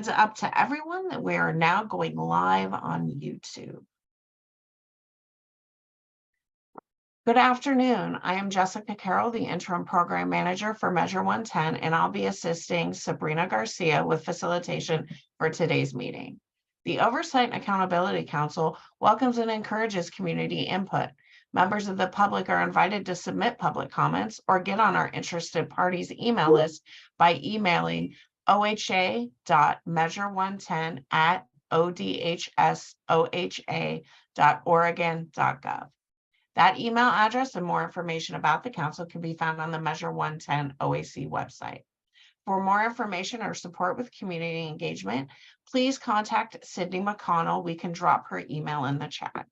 Up to everyone that we are now going live on YouTube. Good afternoon. I am Jessica Carroll, the Interim Program Manager for Measure 110, and I'll be assisting Sabrina Garcia with facilitation for today's meeting. The Oversight and Accountability Council welcomes and encourages community input. Members of the public are invited to submit public comments or get on our interested parties email list by emailing oha.measure110@odhsoha.oregon.gov. That email address and more information about the council can be found on the Measure 110 OAC website. For more information or support with community engagement, please contact Sydney McConnell. We can drop her email in the chat.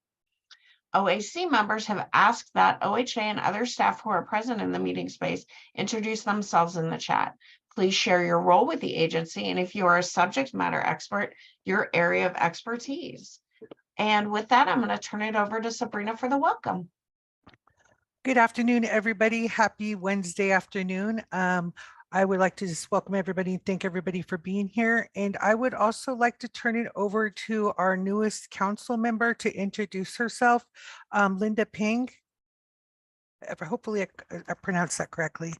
OAC members have asked that OHA and other staff who are present in the meeting space introduce themselves in the chat. Please share your role with the agency, and if you are a subject matter expert, your area of expertise. And with that, I'm going to turn it over to Sabrina for the welcome. Good afternoon, everybody. Happy Wednesday afternoon. I would like to just welcome everybody and thank everybody for being here. And I would also like to turn it over to our newest council member to introduce herself, Linda Ping. Hopefully I pronounced that correctly.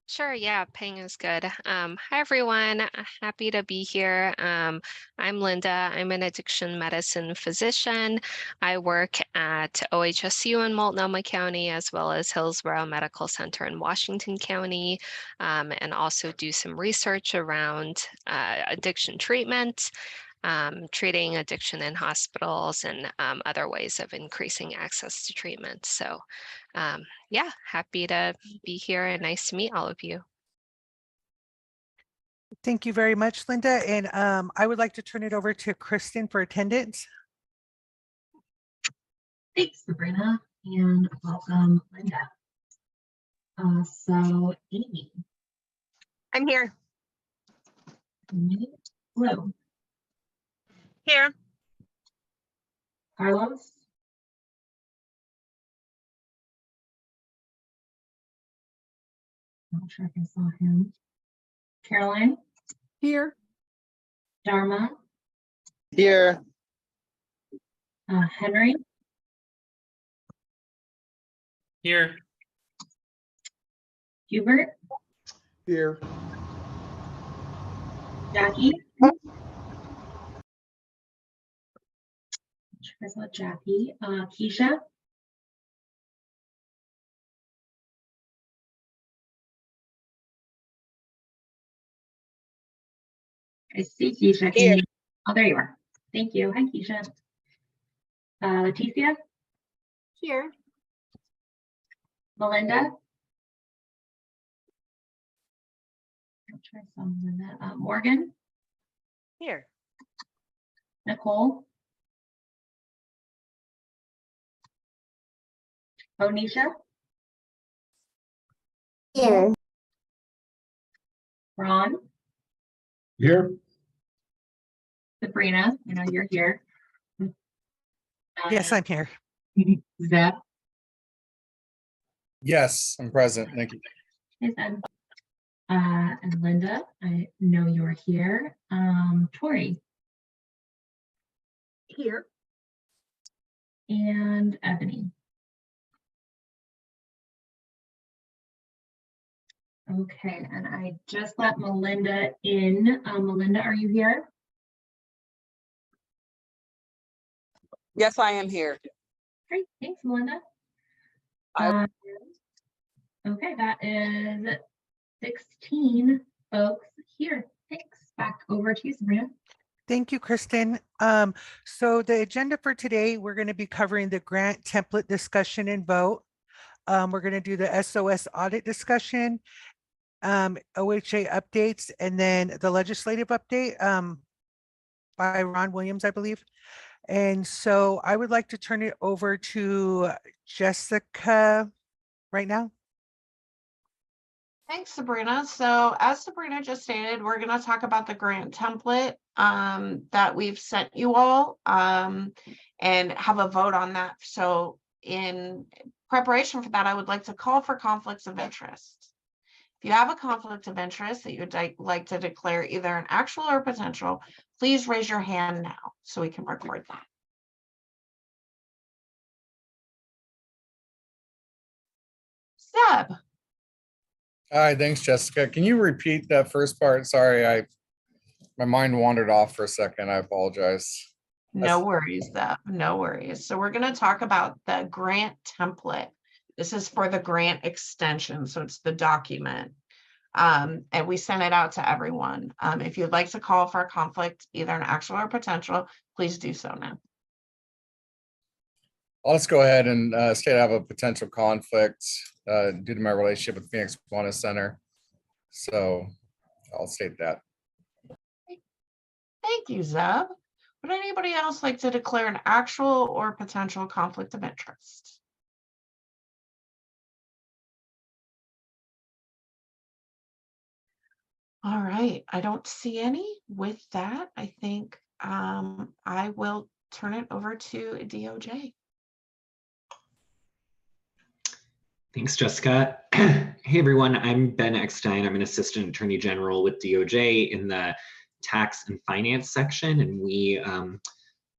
Sure, yeah, Ping is good. Hi, everyone. Happy to be here. I'm Linda. I'm an addiction medicine physician. I work at OHSU in Multnomah County, as well as Hillsborough Medical Center in Washington County, and also do some research around addiction treatment, treating addiction in hospitals, and other ways of increasing access to treatment. So yeah, happy to be here and nice to meet all of you. Thank you very much, Linda. And I would like to turn it over to Kristen for attendance. Thanks, Sabrina, and welcome, Linda. So, Amy. I'm here. Hello. Here. Carlos. Not sure if I saw him. Caroline. Here. Dharma. Here. Henry. Here. Hubert. Here. Jackie. I'm sure I saw Jackie. Keisha. I see Keisha. Here. Oh, there you are. Thank you. Hi, Keisha. Leticia. Here. Melinda. I'll try some Melinda. Morgan. Here. Nicole. Onisha. Here. Ron. Here. Sabrina, I know you're here. Yes, I'm here. Zeb. Yes, I'm present. Thank you. Hey, Zeb. And Linda, I know you're here. Tori. Here. And Ebony. Okay, and I just let Melinda in. Melinda, are you here? Yes, I am here. Great, thanks, Melinda. Okay, that is 16 folks here. Thanks. Back over to you, Sabrina. Thank you, Kristen. So the agenda for today, we're going to be covering the grant template discussion and vote. We're going to do the SOS audit discussion, OHA updates, and then the legislative update by Ron Williams, I believe. And so I would like to turn it over to Jessica right now. Thanks, Sabrina. So as Sabrina just stated, we're going to talk about the grant template that we've sent you all and have a vote on that. So in preparation for that, I would like to call for conflicts of interest. If you have a conflict of interest that you would like to declare either an actual or potential, please raise your hand now so we can record that. Seb, Hi, thanks, Jessica. Can you repeat that first part? Sorry, my mind wandered off for a second. I apologize. no worries, Seb, no worries. So we're going to talk about the grant template. This is for the grant extension, so it's the document. And we sent it out to everyone. If you'd like to call for a conflict, either an actual or potential, please do so now. I'll just go ahead and state I have a potential conflict due to my relationship with Phoenix Wellness Center. So I'll state that. Thank you, Zeb. Would anybody else like to declare an actual or potential conflict of interest? All right, I don't see any. With that, I think I will turn it over to DOJ. Thanks, Jessica. Hey, everyone. I'm Ben Eckstein. I'm an Assistant Attorney General with DOJ in the Tax and Finance section, and we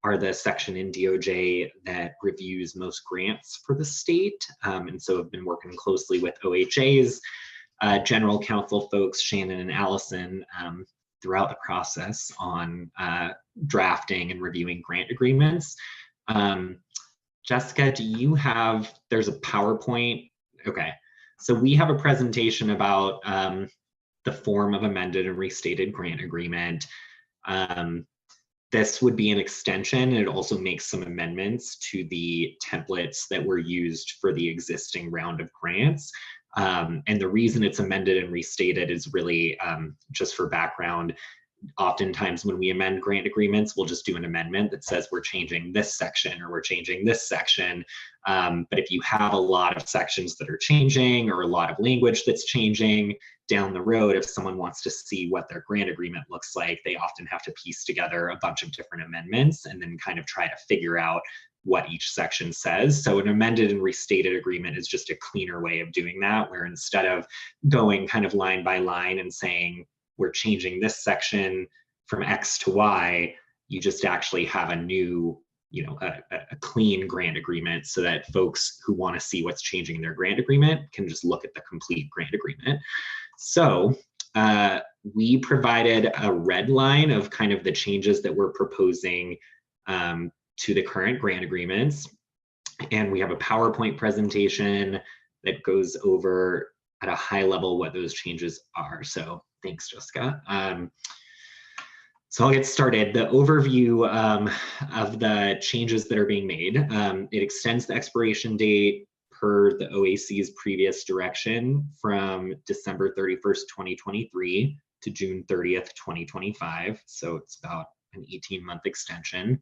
are the section in DOJ that reviews most grants for the state. And so I've been working closely with OHA's general counsel folks, Shannon and Allison, throughout the process on drafting and reviewing grant agreements. Jessica, do you have, there's a PowerPoint? Okay, so we have a presentation about the form of amended and restated grant agreement. This would be an extension. It also makes some amendments to the templates that were used for the existing round of grants. And the reason it's amended and restated is really just for background. Oftentimes when we amend grant agreements, we'll just do an amendment that says we're changing this section or we're changing this section. But if you have a lot of sections that are changing or a lot of language that's changing down the road, if someone wants to see what their grant agreement looks like, they often have to piece together a bunch of different amendments and then kind of try to figure out what each section says. So an amended and restated agreement is just a cleaner way of doing that, where instead of going kind of line by line and saying, we're changing this section from X to Y, you just actually have a new, a clean grant agreement so that folks who want to see what's changing in their grant agreement can just look at the complete grant agreement. So we provided a red line of kind of the changes that we're proposing to the current grant agreements. And we have a PowerPoint presentation that goes over at a high level what those changes are. So thanks, Jessica. So I'll get started. The overview of the changes that are being made, it extends the expiration date per the OAC's previous direction from December 31st, 2023 to June 30th, 2025. So it's about an 18-month extension.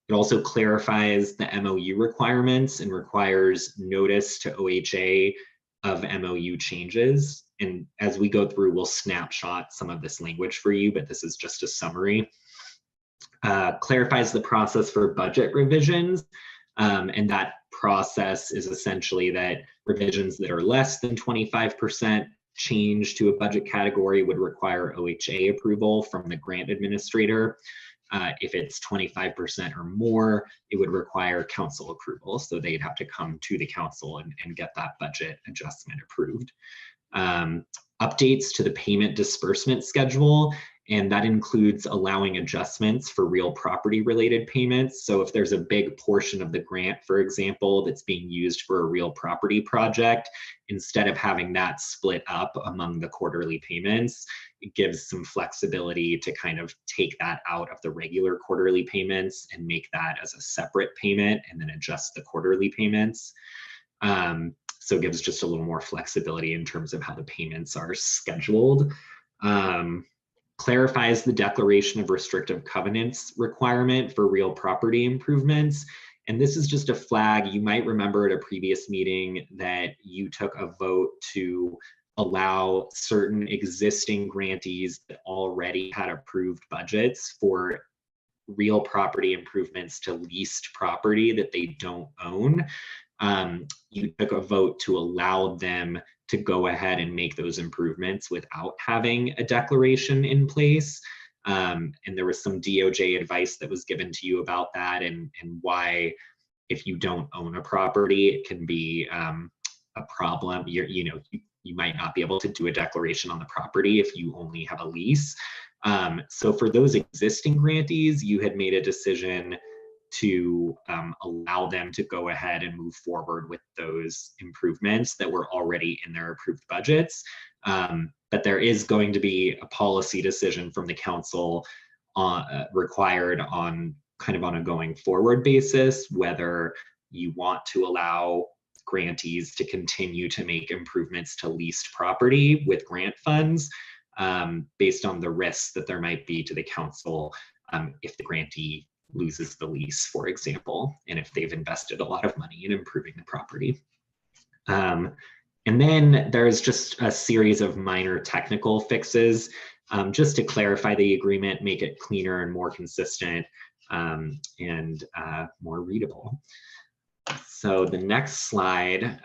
It also clarifies the MOU requirements and requires notice to OHA of MOU changes. And as we go through, we'll snapshot some of this language for you, but this is just a summary. Clarifies the process for budget revisions. And that process is essentially that revisions that are less than 25% change to a budget category would require OHA approval from the grant administrator. If it's 25% or more, it would require council approval. So they'd have to come to the council and get that budget adjustment approved. Updates to the payment disbursement schedule, and that includes allowing adjustments for real property related payments. So if there's a big portion of the grant, for example, that's being used for a real property project, instead of having that split up among the quarterly payments, it gives some flexibility to kind of take that out of the regular quarterly payments and make that as a separate payment and then adjust the quarterly payments. So it gives just a little more flexibility in terms of how the payments are scheduled. Clarifies the declaration of restrictive covenants requirement for real property improvements. And this is just a flag. You might remember at a previous meeting that you took a vote to allow certain existing grantees that already had approved budgets for real property improvements to leased property that they don't own. You took a vote to allow them to go ahead and make those improvements without having a declaration in place. And there was some DOJ advice that was given to you about that, and why, if you don't own a property, it can be a problem. You might not be able to do a declaration on the property if you only have a lease. So for those existing grantees, you had made a decision to allow them to go ahead and move forward with those improvements that were already in their approved budgets. But there is going to be a policy decision from the council required on kind of on a going forward basis, whether you want to allow grantees to continue to make improvements to leased property with grant funds, based on the risks that there might be to the council if the grantee loses the lease, for example, and if they've invested a lot of money in improving the property. And then there's just a series of minor technical fixes just to clarify the agreement, make it cleaner and more consistent, and more readable. So the next slide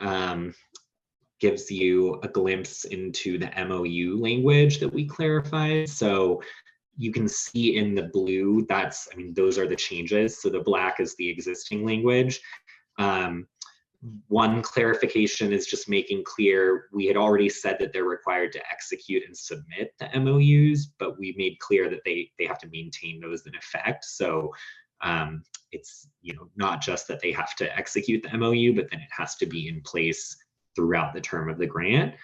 gives you a glimpse into the MOU language that we clarified. So you can see in the blue, those are the changes. So the black is the existing language. One clarification is just making clear, we had already said that they're required to execute and submit the MOUs, but we made clear that they have to maintain those in effect. So it's not just that they have to execute the MOU, but then it has to be in place throughout the term of the grant.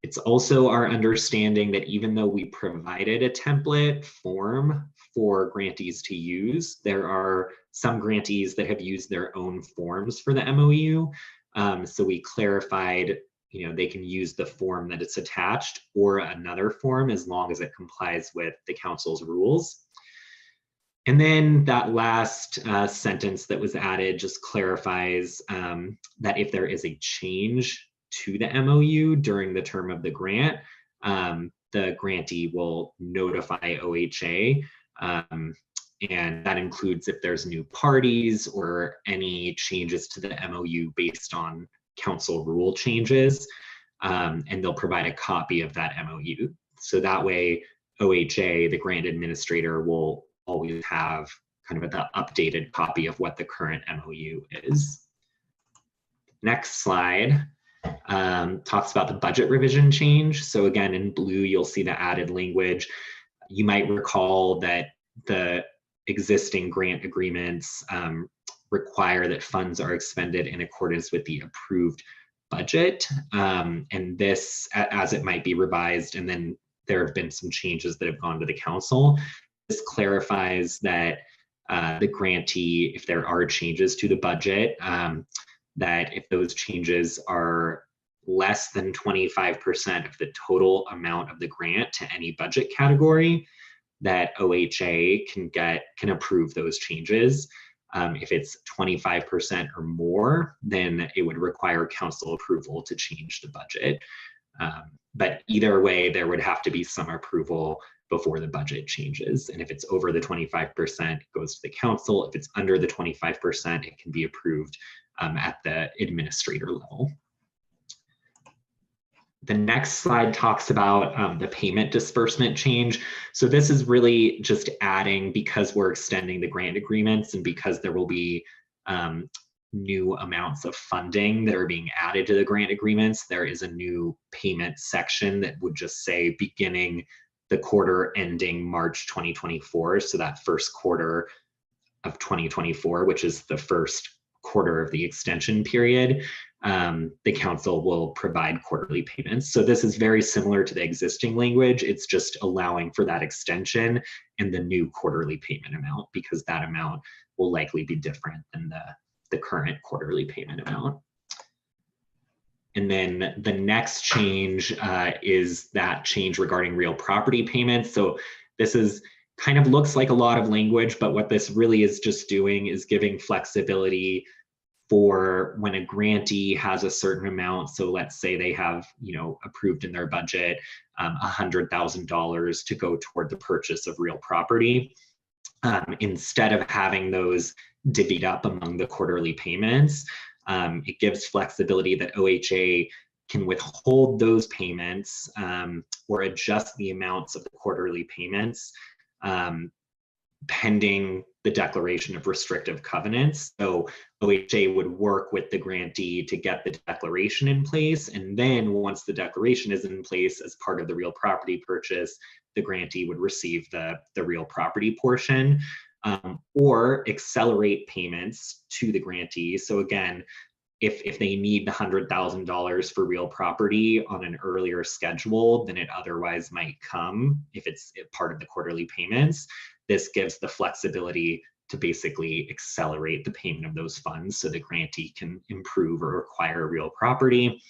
It's also our understanding that even though we provided a template form for grantees to use, there are some grantees that have used their own forms for the MOU. So we clarified, they can use the form that it's attached or another form as long as it complies with the council's rules. And then that last sentence that was added just clarifies that if there is a change to the MOU during the term of the grant, the grantee will notify OHA. And that includes if there's new parties or any changes to the MOU based on council rule changes, and they'll provide a copy of that MOU. So that way OHA, the grant administrator, will always have kind of an updated copy of what the current MOU is. Next slide talks about the budget revision change. So again, in blue, you'll see the added language. You might recall that the existing grant agreements require that funds are expended in accordance with the approved budget. And this, as it might be revised, and then there have been some changes that have gone to the council. This clarifies that the grantee, if there are changes to the budget, that if those changes are less than 25% of the total amount of the grant to any budget category, that OHA can approve those changes. If it's 25% or more, then it would require council approval to change the budget. But either way, there would have to be some approval before the budget changes. And if it's over the 25%, it goes to the council. If it's under the 25%, it can be approved at the administrator level. The next slide talks about the payment disbursement change. So this is really just adding, because we're extending the grant agreements and because there will be new amounts of funding that are being added to the grant agreements, there is a new payment section that would just say beginning the quarter ending March 2024. So that first quarter of 2024, which is the first quarter of the extension period, the council will provide quarterly payments. So this is very similar to the existing language. It's just allowing for that extension and the new quarterly payment amount, because that amount will likely be different than the current quarterly payment amount. And then the next change is that change regarding real property payments. So this is kind of looks like a lot of language, but what this really is just doing is giving flexibility for when a grantee has a certain amount. So let's say they have, approved in their budget $100,000 to go toward the purchase of real property. Instead of having those divvied up among the quarterly payments, it gives flexibility that OHA can withhold those payments or adjust the amounts of the quarterly payments pending the declaration of restrictive covenants. So OHA would work with the grantee to get the declaration in place. And then once the declaration is in place as part of the real property purchase, the grantee would receive the real property portion or accelerate payments to the grantee. So again, if they need the $100,000 for real property on an earlier schedule than it otherwise might come, if it's part of the quarterly payments, this gives the flexibility to basically accelerate the payment of those funds so the grantee can improve or acquire real property.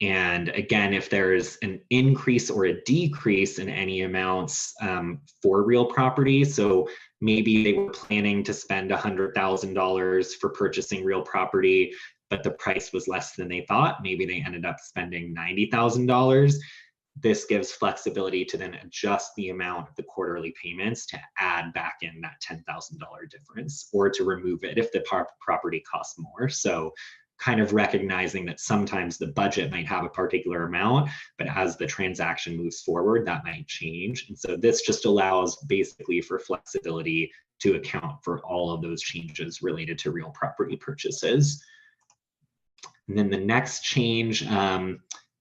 And again, if there's an increase or a decrease in any amounts for real property, so maybe they were planning to spend $100,000 for purchasing real property, but the price was less than they thought, maybe they ended up spending $90,000. This gives flexibility to then adjust the amount of the quarterly payments to add back in that $10,000 difference or to remove it if the property costs more. So kind of recognizing that sometimes the budget might have a particular amount, but as the transaction moves forward, that might change. And so this just allows basically for flexibility to account for all of those changes related to real property purchases. And then the next change,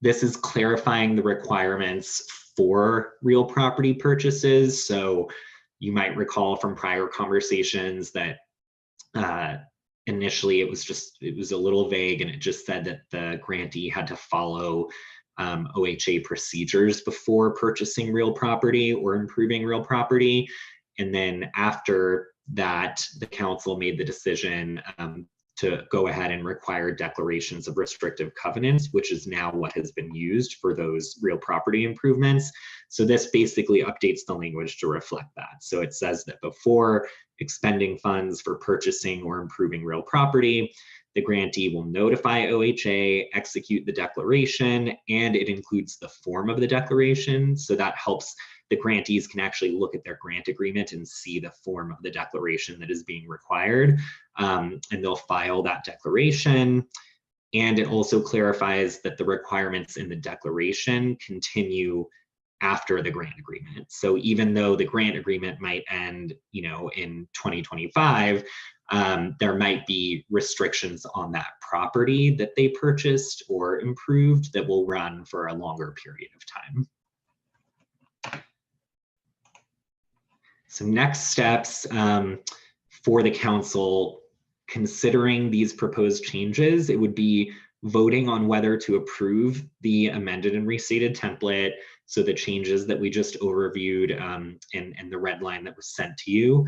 this is clarifying the requirements for real property purchases. So you might recall from prior conversations that initially it was a little vague and it just said that the grantee had to follow OHA procedures before purchasing real property or improving real property. And then after that, the council made the decision to go ahead and require declarations of restrictive covenants, which is now what has been used for those real property improvements. So this basically updates the language to reflect that. So it says that before expending funds for purchasing or improving real property, the grantee will notify OHA, execute the declaration, and it includes the form of the declaration. So that helps the grantees can actually look at their grant agreement and see the form of the declaration that is being required. And they'll file that declaration. And it also clarifies that the requirements in the declaration continue after the grant agreement. So even though the grant agreement might end, in 2025, there might be restrictions on that property that they purchased or improved that will run for a longer period of time. So next steps for the council considering these proposed changes, it would be voting on whether to approve the amended and restated template. So the changes that we just overviewed and the red line that was sent to you.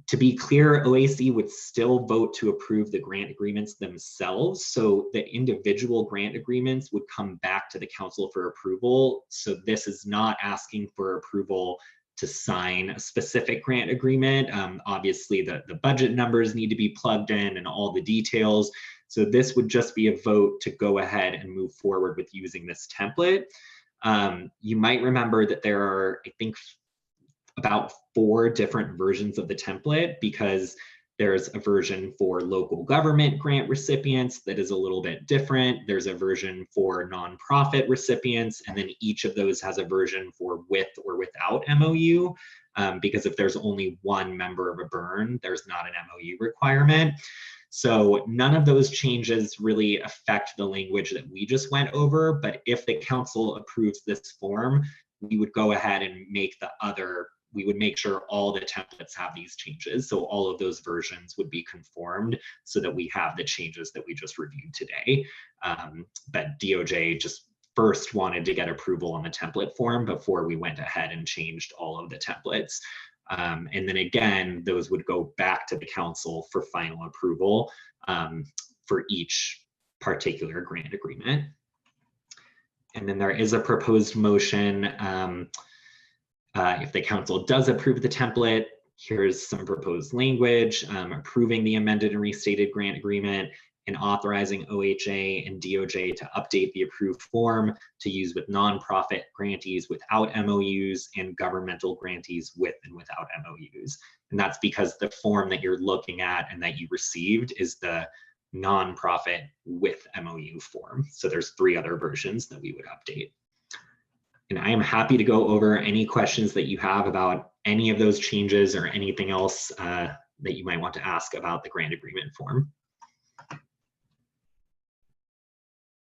To be clear, OAC would still vote to approve the grant agreements themselves. So the individual grant agreements would come back to the council for approval. So this is not asking for approval to sign a specific grant agreement. Obviously, the budget numbers need to be plugged in and all the details. So this would just be a vote to go ahead and move forward with using this template. You might remember that there are, I think, about 4 different versions of the template because there's a version for local government grant recipients that is a little bit different. There's a version for nonprofit recipients, and then each of those has a version for with or without MOU, because if there's only one member of a burn, there's not an MOU requirement. So none of those changes really affect the language that we just went over, but if the council approves this form, we would go ahead and we would make sure all the templates have these changes. So all of those versions would be conformed so that we have the changes that we just reviewed today. But DOJ just first wanted to get approval on the template form before we went ahead and changed all of the templates. And then again, those would go back to the council for final approval for each particular grant agreement. And then there is a proposed motion. If the council does approve the template, here's some proposed language, approving the amended and restated grant agreement and authorizing OHA and DOJ to update the approved form to use with nonprofit grantees without MOUs and governmental grantees with and without MOUs. And that's because the form that you're looking at and that you received is the nonprofit with MOU form. So there's 3 other versions that we would update. And I am happy to go over any questions that you have about any of those changes or anything else that you might want to ask about the grant agreement form.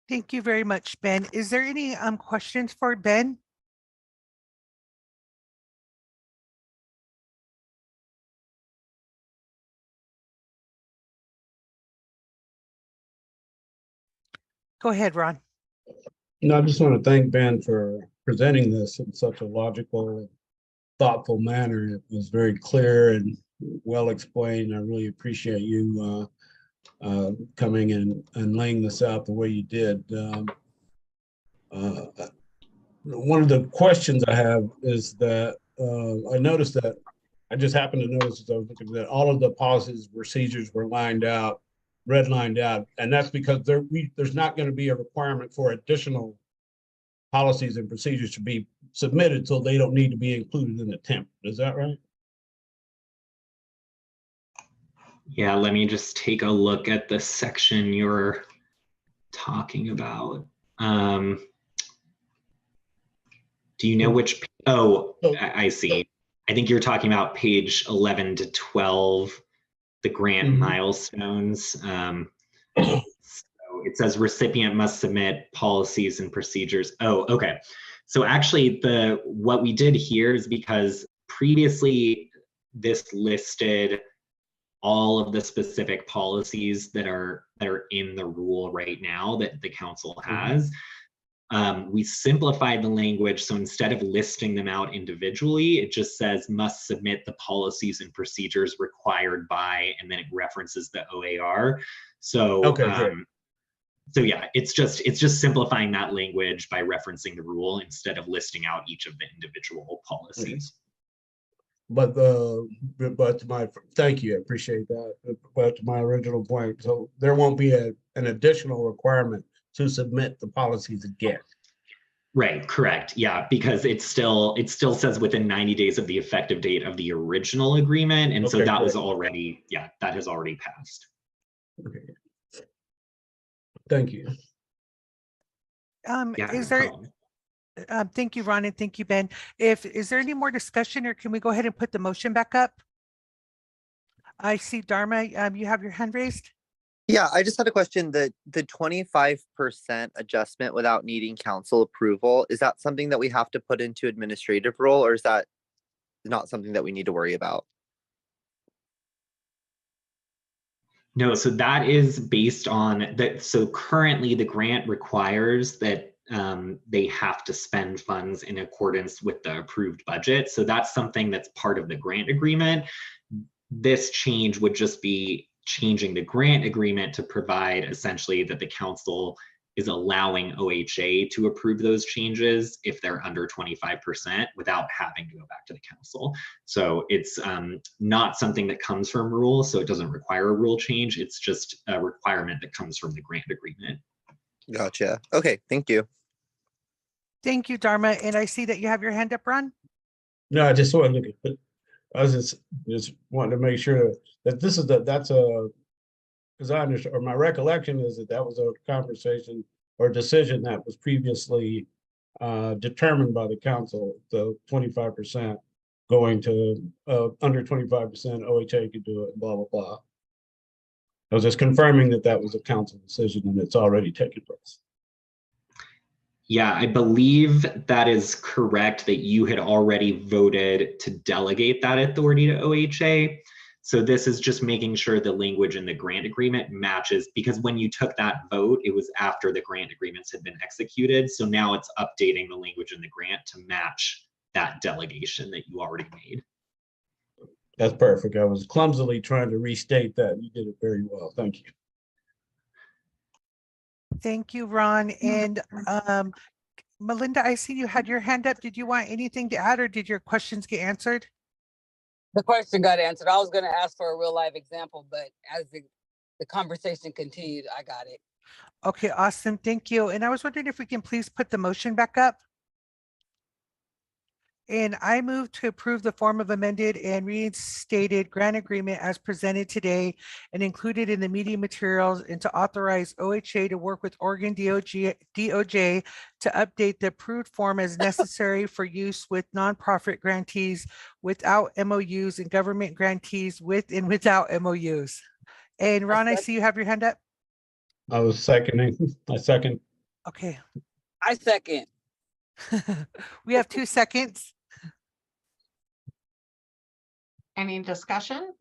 Thank you very much, Ben. Is there any questions for Ben? Go ahead, Ron. No, I just want to thank Ben for presenting this in such a logical, thoughtful manner. It was very clear and well explained. I really appreciate you coming and laying this out the way you did. One of the questions I have is that I noticed that I just happened to notice as I was looking at all of the policies, procedures were lined out, redlined out, and that's because there's not going to be a requirement for additional policies and procedures to be submitted, so they don't need to be included in the template. Is that right? Yeah, let me just take a look at the section you're talking about. Do you know which? Oh, I see. I think you're talking about page 11 to 12, the grant milestones. So it says recipient must submit policies and procedures. Oh, okay. So actually what we did here is because previously this listed all of the specific policies that are in the rule right now that the council has. We simplified the language, so instead of listing them out individually, it just says must submit the policies and procedures required by, and then it references the OAR. So Okay, so yeah, it's just simplifying that language by referencing the rule instead of listing out each of the individual policies. But thank you, I appreciate that. But to my original point, so there won't be an additional requirement to submit the policies again. Right, correct. Yeah, because it still says within 90 days of the effective date of the original agreement. And so that was already, yeah, that has already passed. Okay. Thank you. Yeah, Is no there, problem. thank you, Ron, and thank you, Ben. Is there any more discussion, or can we go ahead and put the motion back up? I see Dharma, you have your hand raised. Yeah, I just had a question. The 25% adjustment without needing council approval, is that something that we have to put into administrative role, or is that not something that we need to worry about? No, so that is based on that. So currently the grant requires that they have to spend funds in accordance with the approved budget. So that's something that's part of the grant agreement. This change would just be changing the grant agreement to provide essentially that the council is allowing OHA to approve those changes if they're under 25% without having to go back to the council. So it's not something that comes from rule, so it doesn't require a rule change. It's just a requirement that comes from the grant agreement. Gotcha. Okay, thank you. Thank you, Dharma. And I see that you have your hand up, Ron. No, I just wanted to look at, I was just wanting to make sure that this is that's a, because I understand, or my recollection is that was a conversation or decision that was previously determined by the council, the 25% going to under 25% OHA could do it, blah, blah, blah. I was just confirming that was a council decision and it's already taken place. Yeah, I believe that is correct, that you had already voted to delegate that authority to OHA. So this is just making sure the language in the grant agreement matches, because when you took that vote, it was after the grant agreements had been executed. So now it's updating the language in the grant to match that delegation that you already made. That's perfect. I was clumsily trying to restate that. You did it very well. Thank you. Thank you, Ron. And Melinda, I see you had your hand up. Did you want anything to add, or did your questions get answered? The question got answered. I was going to ask for a real life example, but as the conversation continued, I got it. Okay, awesome. Thank you. And I was wondering if we can please put the motion back up. And I move to approve the form of amended and reinstated grant agreement as presented today and included in the media materials, and to authorize OHA to work with Oregon DOJ to update the approved form as necessary for use with nonprofit grantees without MOUs and government grantees with and without MOUs. And Ron, I see you have your hand up. I was seconding, I second. Okay. I second. We have 2 seconds. Any discussion?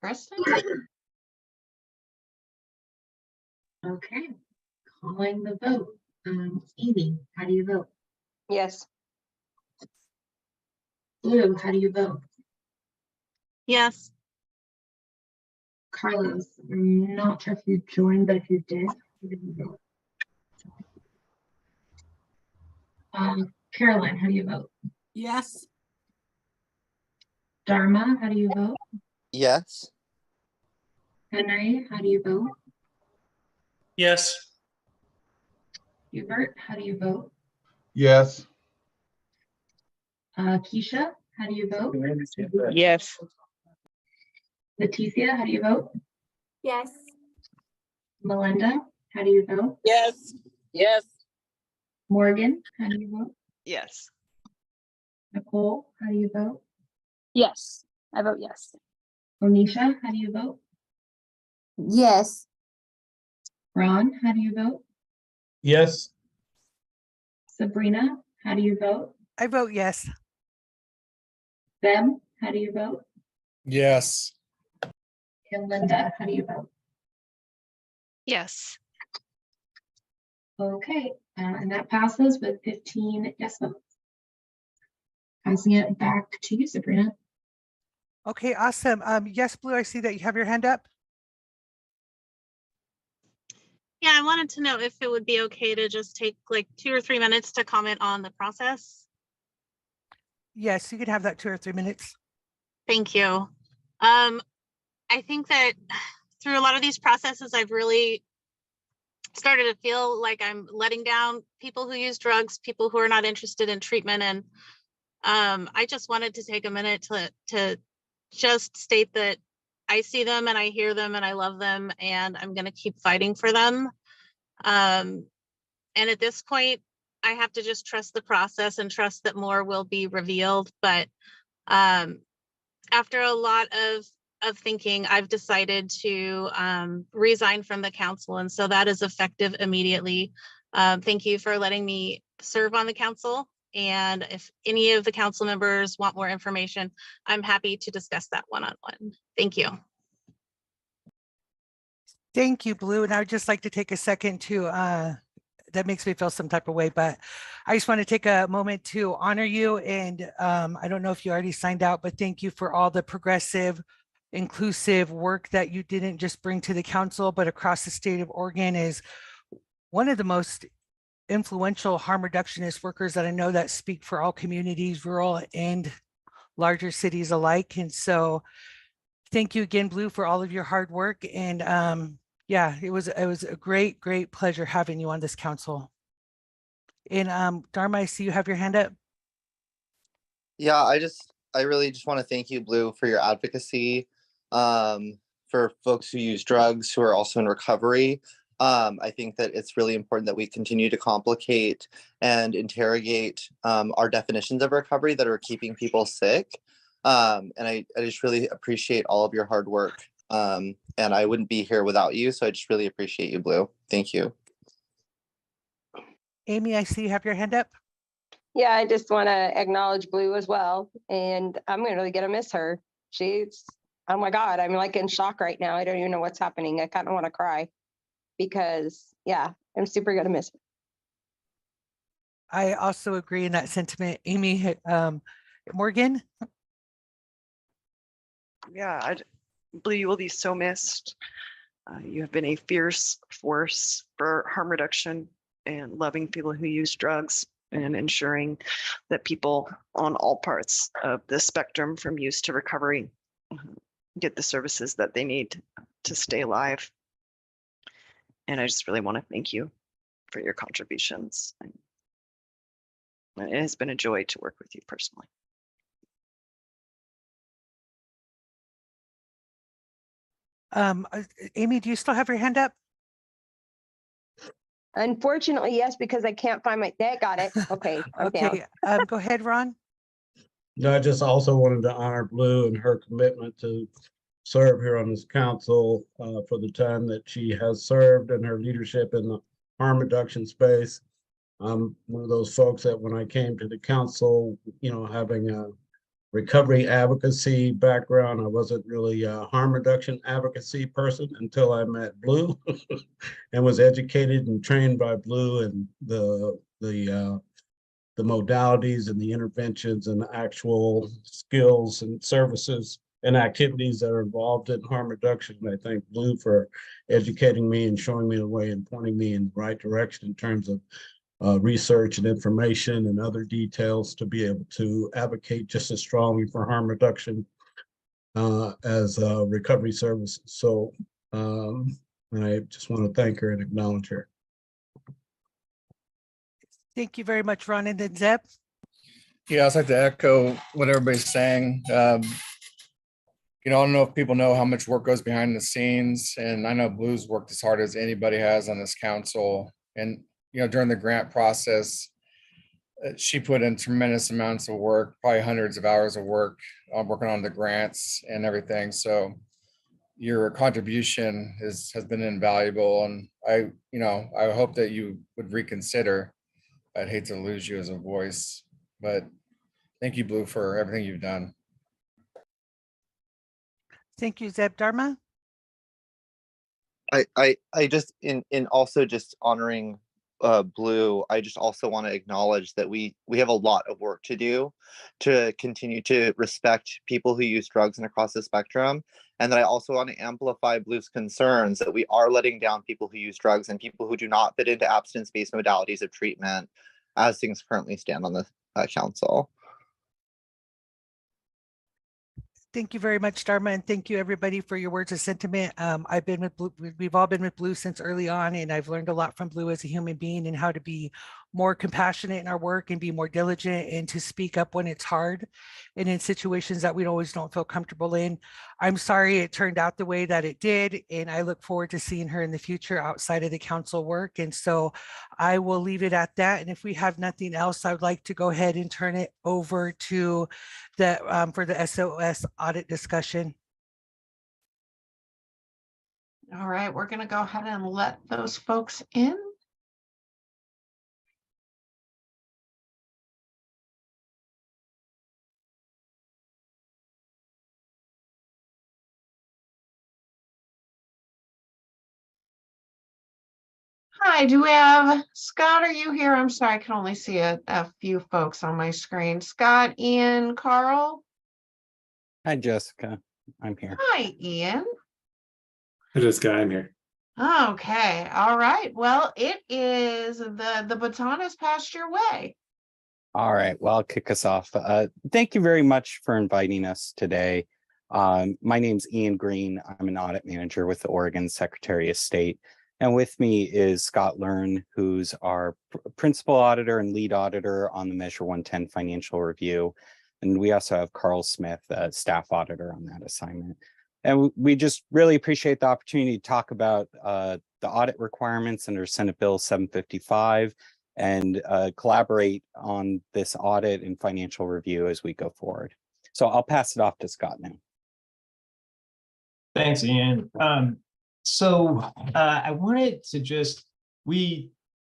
Kristen? Okay, calling the vote. Amy, how do you vote? Yes. Blue, how do you vote? Yes. Carlos, I'm not sure if you joined, but if you did, how did you vote? Caroline, how do you vote? Yes. Dharma, how do you vote? Yes. Henry, how do you vote? Yes. Hubert, how do you vote? Yes. Keisha, how do you vote? Yes. Leticia, how do you vote? Yes. Melinda, how do you vote? Yes. Yes. Morgan, how do you vote? Yes. Nicole, how do you vote? Yes. I vote yes. Onisha, how do you vote? Yes. Ron, how do you vote? Yes. Sabrina, how do you vote? I vote yes. Deb, how do you vote? Yes. And Linda, how do you vote? Yes. Okay, and that passes with 15 yes votes. Passing it back to you, Sabrina. Okay, awesome. Yes, Blue, I see that you have your hand up. Yeah, I wanted to know if it would be okay to just take like 2 or 3 minutes to comment on the process. Yes, you can have that 2 or 3 minutes. Thank you. I think that through a lot of these processes, I've really started to feel like I'm letting down people who use drugs, people who are not interested in treatment. And I just wanted to take a minute to just state that I see them and I hear them and I love them, and I'm going to keep fighting for them. And at this point, I have to just trust the process and trust that more will be revealed. But after a lot of thinking, I've decided to resign from the council. And so that is effective immediately. Thank you for letting me serve on the council. And if any of the council members want more information, I'm happy to discuss that one-on-one. Thank you. Thank you, Blue. And I would just like to take a second to, that makes me feel some type of way, but I just want to take a moment to honor you. And I don't know if you already signed out, but thank you for all the progressive, inclusive work that you didn't just bring to the council, but across the state of Oregon. Is one of the most influential harm reductionist workers that I know, that speak for all communities, rural and larger cities alike. And so thank you again, Blue, for all of your hard work. And yeah, it was a great pleasure having you on this council. And Dharma, I see you have your hand up. Yeah, I really just want to thank you, Blue, for your advocacy, for folks who use drugs, who are also in recovery. I think that it's really important that we continue to complicate and interrogate our definitions of recovery that are keeping people sick. And I just really appreciate all of your hard work. And I wouldn't be here without you. So I just really appreciate you, Blue. Thank you. Amy, I see you have your hand up. Yeah, I just want to acknowledge Blue as well. And I'm really going to miss her. She's, oh my God, I'm like in shock right now. I don't even know what's happening. I kind of want to cry because, yeah, I'm super going to miss her. I also agree in that sentiment. Amy, Morgan? Yeah, Blue, you will be so missed. You have been a fierce force for harm reduction and loving people who use drugs and ensuring that people on all parts of the spectrum from use to recovery get the services that they need to stay alive. And I just really want to thank you for your contributions. And it has been a joy to work with you personally. Amy, do you still have your hand up? Unfortunately, yes, because I can't find my, there, got it. Okay, I'm down. Okay, go ahead, Ron. No, I just also wanted to honor Blue and her commitment to serve here on this council for the time that she has served and her leadership in the harm reduction space. I'm one of those folks that when I came to the council, having a recovery advocacy background, I wasn't really a harm reduction advocacy person until I met Blue and was educated and trained by Blue and the modalities and the interventions and the actual skills and services and activities that are involved in harm reduction. I thank Blue for educating me and showing me the way and pointing me in the right direction in terms of research and information and other details to be able to advocate just as strongly for harm reduction as recovery services. So I just want to thank her and acknowledge her. Thank you very much, Ron. And then Zeb. Yeah, I'd like to echo what everybody's saying. I don't know if people know how much work goes behind the scenes, and I know Blue's worked as hard as anybody has on this council. And during the grant process, she put in tremendous amounts of work, probably hundreds of hours of work working on the grants and everything. So your contribution has been invaluable, and I hope that you would reconsider. I'd hate to lose you as a voice, but thank you, Blue, for everything you've done. Thank you, Zeb. Dharma. I just in also just honoring Blue, I just also want to acknowledge that we have a lot of work to do to continue to respect people who use drugs and across the spectrum. And that I also want to amplify Blue's concerns that we are letting down people who use drugs and people who do not fit into abstinence-based modalities of treatment as things currently stand on the council. Thank you very much, Dharma, and thank you everybody for your words of sentiment. I've been with Blue, we've all been with Blue since early on, and I've learned a lot from Blue as a human being and how to be more compassionate in our work and be more diligent and to speak up when it's hard and in situations that we always don't feel comfortable in. I'm sorry it turned out the way that it did, and I look forward to seeing her in the future outside of the council work. And so I will leave it at that. And if we have nothing else, I would like to go ahead and turn it over to the for the SOS audit discussion. All right, we're going to go ahead and let those folks in. Hi, do we have Scott? Are you here? I'm sorry, I can only see a few folks on my screen. Scott, Ian, Carl. Hi, Jessica. I'm here. Hi, Ian. Hi, Jessica. I'm here. Okay, all right. Well, it is the baton has passed your way. All right. Well, I'll kick us off. Thank you very much for inviting us today. My name's Ian Green. I'm an audit manager with the Oregon Secretary of State. And with me is Scott Learn, who's our principal auditor and lead auditor on the Measure 110 financial review. And we also have Carl Smith, staff auditor on that assignment. And we just really appreciate the opportunity to talk about the audit requirements under Senate Bill 755 and collaborate on this audit and financial review as we go forward. So I'll pass it off to Scott now. Thanks, Ian. I wanted to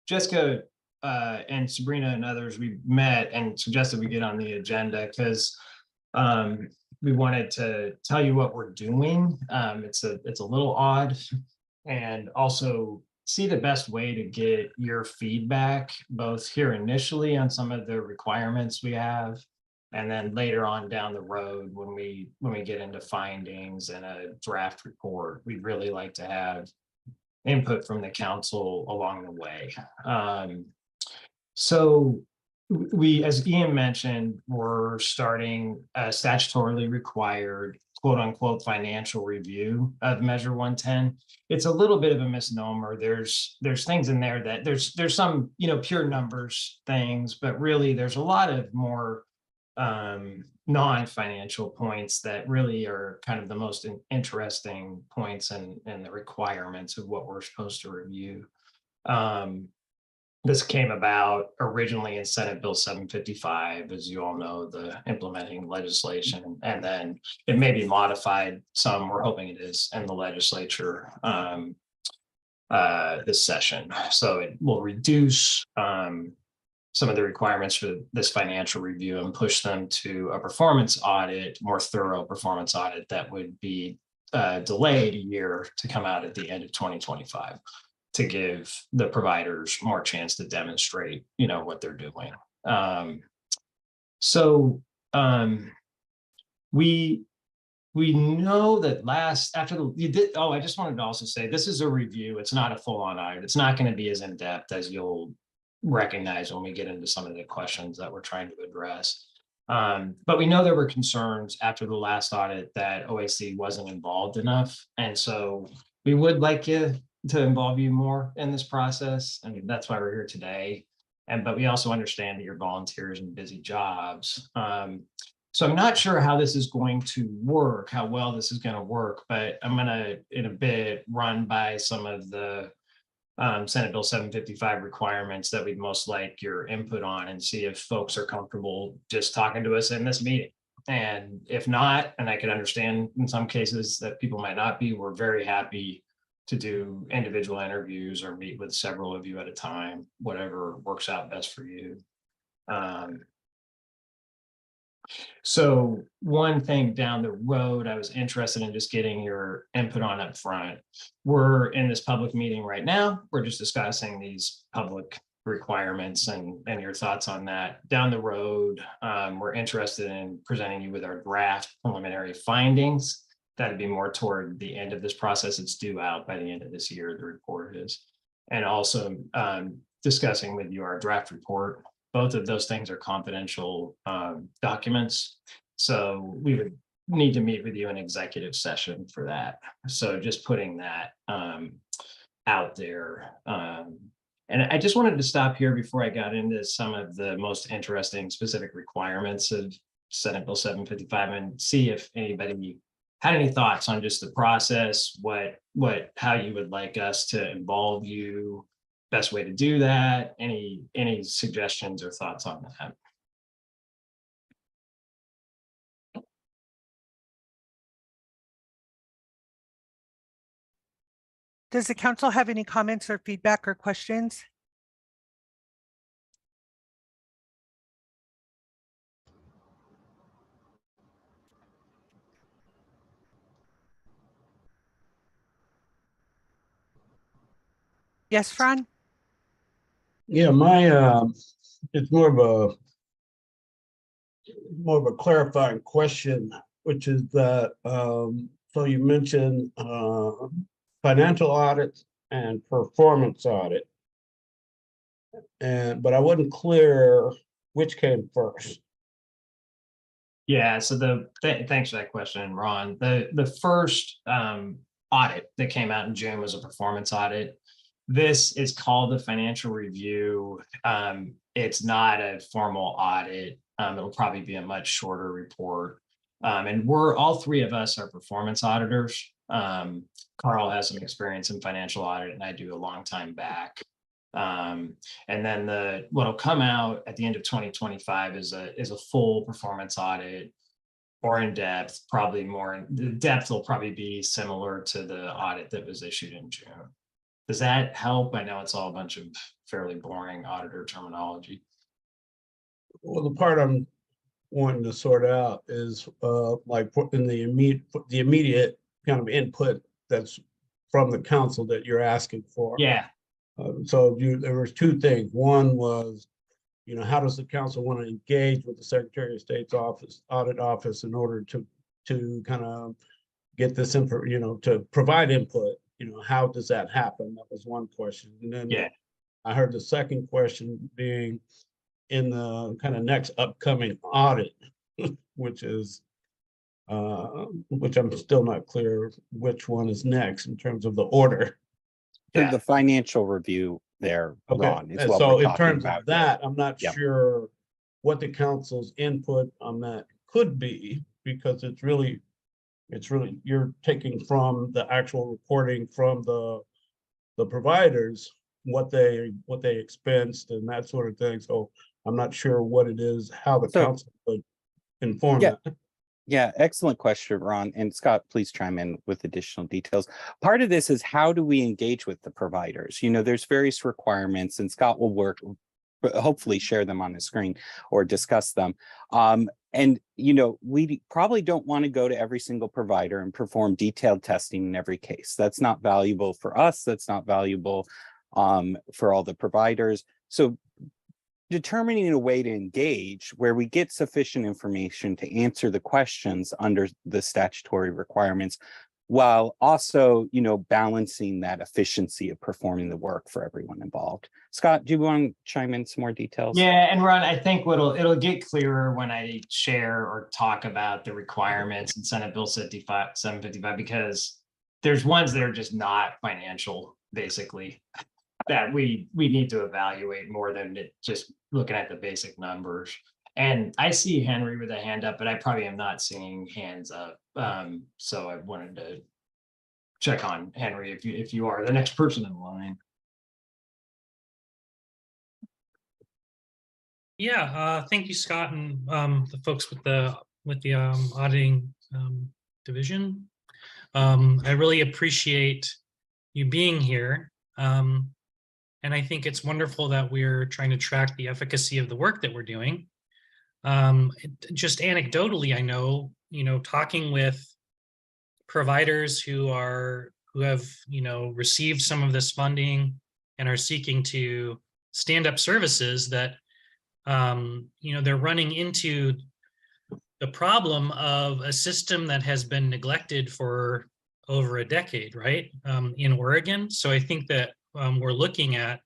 Jessica and Sabrina and others, we met and suggested we get on the agenda because we wanted to tell you what we're doing. It's a little odd, and also see the best way to get your feedback, both here initially on some of the requirements we have, and then later on down the road when we get into findings and a draft report. We'd really like to have input from the council along the way. So we, as Ian mentioned, we're starting a statutorily required quote unquote financial review of Measure 110. It's a little bit of a misnomer. There's things in there that there's some, you know, pure numbers things, but really there's a lot of more non-financial points that really are kind of the most interesting points and the requirements of what we're supposed to review. This came about originally in Senate Bill 755, as you all know, the implementing legislation, and then it may be modified some. We're hoping it is in the legislature this session. So it will reduce some of the requirements for this financial review and push them to a performance audit, more thorough performance audit that would be delayed a year to come out at the end of 2025. To give the providers more chance to demonstrate, you know, what they're doing. We know that I just wanted to also say, this is a review. It's not a full-on audit. It's not going to be as in-depth as you'll recognize when we get into some of the questions that we're trying to address. But we know there were concerns after the last audit that OAC wasn't involved enough. And so we would like you to involve you more in this process. I mean, that's why we're here today. But we also understand that you're volunteers and busy jobs. So I'm not sure how this is going to work, how well this is going to work, but I'm going to, in a bit, run by some of the Senate Bill 755 requirements that we'd most like your input on and see if folks are comfortable just talking to us in this meeting. And if not, and I can understand in some cases that people might not be, we're very happy to do individual interviews or meet with several of you at a time, whatever works out best for you. So one thing down the road, I was interested in just getting your input on up front. We're in this public meeting right now. We're just discussing these public requirements and your thoughts on that. Down the road, we're interested in presenting you with our draft preliminary findings. That'd be more toward the end of this process. It's due out by the end of this year, the report is. And also discussing with you our draft report. Both of those things are confidential documents. So we would need to meet with you in executive session for that. So just putting that out there. And I just wanted to stop here before I got into some of the most interesting specific requirements of Senate Bill 755 and see if anybody had any thoughts on just the process, how you would like us to involve you, best way to do that, any suggestions or thoughts on that? Does the council have any comments or feedback or questions? Yes, Fran? Yeah, it's more of a clarifying question, which is that, so you mentioned financial audit and performance audit. But I wasn't clear which came first. Yeah, so thanks for that question, Ron. The first audit that came out in June was a performance audit. This is called the financial review. It's not a formal audit. It'll probably be a much shorter report. And all three of us are performance auditors. Carl has some experience in financial audit, and I do a long time back. And then what'll come out at the end of 2025 is a full performance audit, or in depth, probably more. The depth will probably be similar to the audit that was issued in June. Does that help? I know it's all a bunch of fairly boring auditor terminology. Well, the part I'm wanting to sort out is like in the immediate kind of input that's from the council that you're asking for. Yeah. So there was two things. One was, how does the council want to engage with the Secretary of State's audit office in order to kind of get this info, to provide input, how does that happen? That was one question. And then I heard the second question being in the kind of next upcoming audit, which is which I'm still not clear which one is next in terms of the order. So the financial review there, Okay, Ron, is and what so we're in talking terms about of here. that, I'm not Yep. sure what the council's input on that could be, because it's really, you're taking from the actual reporting from the providers, what they expensed and that sort of thing. So I'm not sure what it is, how the So- council would inform Yeah. that. Yeah, excellent question, Ron. And Scott, please chime in with additional details. Part of this is how do we engage with the providers? You know, there's various requirements, and Scott will work, hopefully share them on the screen or discuss them. And, you know, we probably don't want to go to every single provider and perform detailed testing in every case. That's not valuable for us. That's not valuable for all the providers. So determining a way to engage where we get sufficient information to answer the questions under the statutory requirements, while also, you know, balancing that efficiency of performing the work for everyone involved. Scott, do you want to chime in some more details? Yeah, and Ron, I think it'll get clearer when I share or talk about the requirements in Senate Bill 755, because there's ones that are just not financial, basically, that we need to evaluate more than just looking at the basic numbers. And I see Henry with a hand up, but I probably am not seeing hands up. So I wanted to check on Henry if you are the next person in line. Yeah, thank you, Scott, and the folks with the auditing division. I really appreciate you being here. And I think it's wonderful that we're trying to track the efficacy of the work that we're doing. Just anecdotally, I know, you know, talking with providers who have, you know, received some of this funding and are seeking to stand up services that, you know, they're running into the problem of a system that has been neglected for over a decade, right, in Oregon. So I think that we're looking at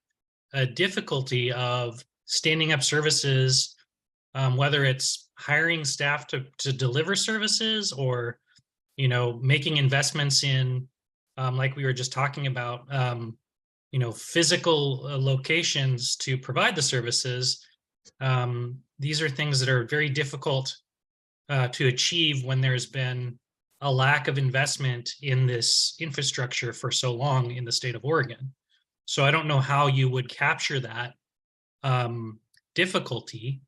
a difficulty of standing up services, whether it's hiring staff to deliver services or, you know, making investments in, like we were just talking about, you know, physical locations to provide the services. These are things that are very difficult to achieve when there's been a lack of investment in this infrastructure for so long in the state of Oregon. So I don't know how you would capture that difficulty.